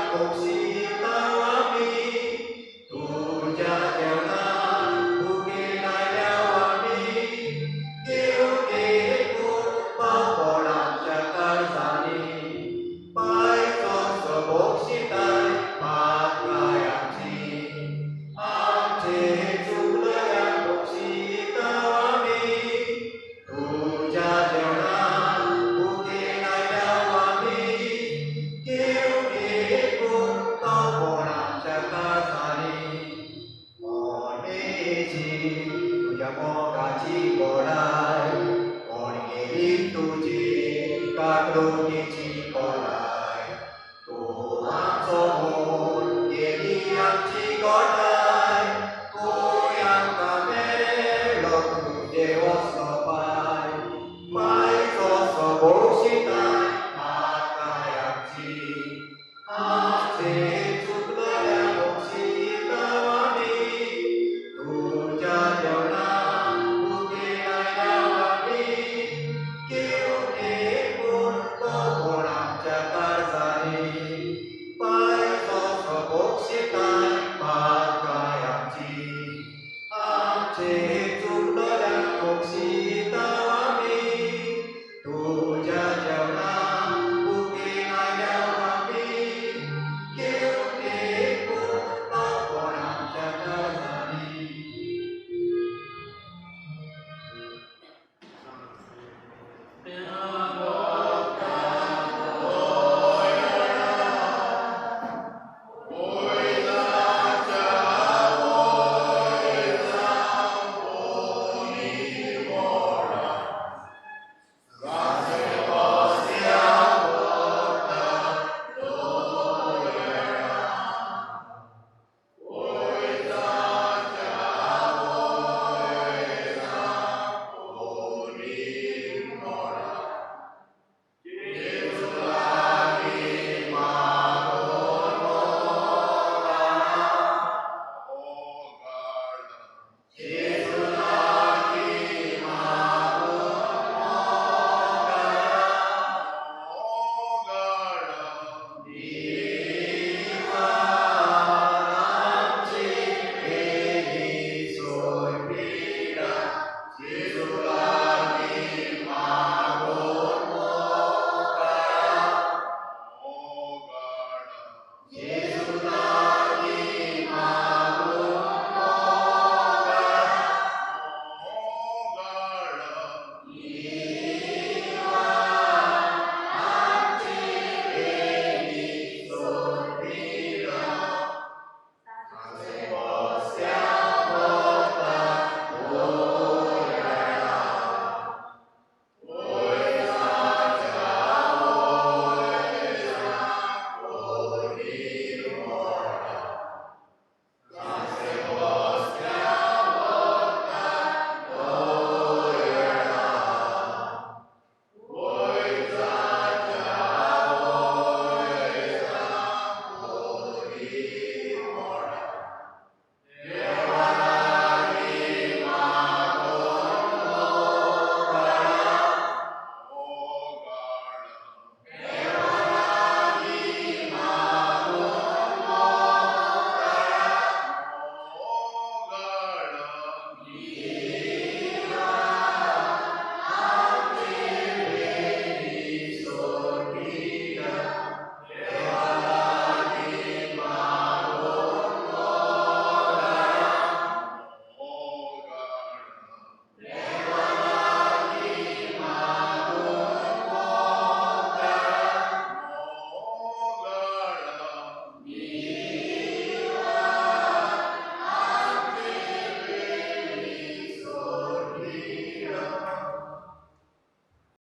Holy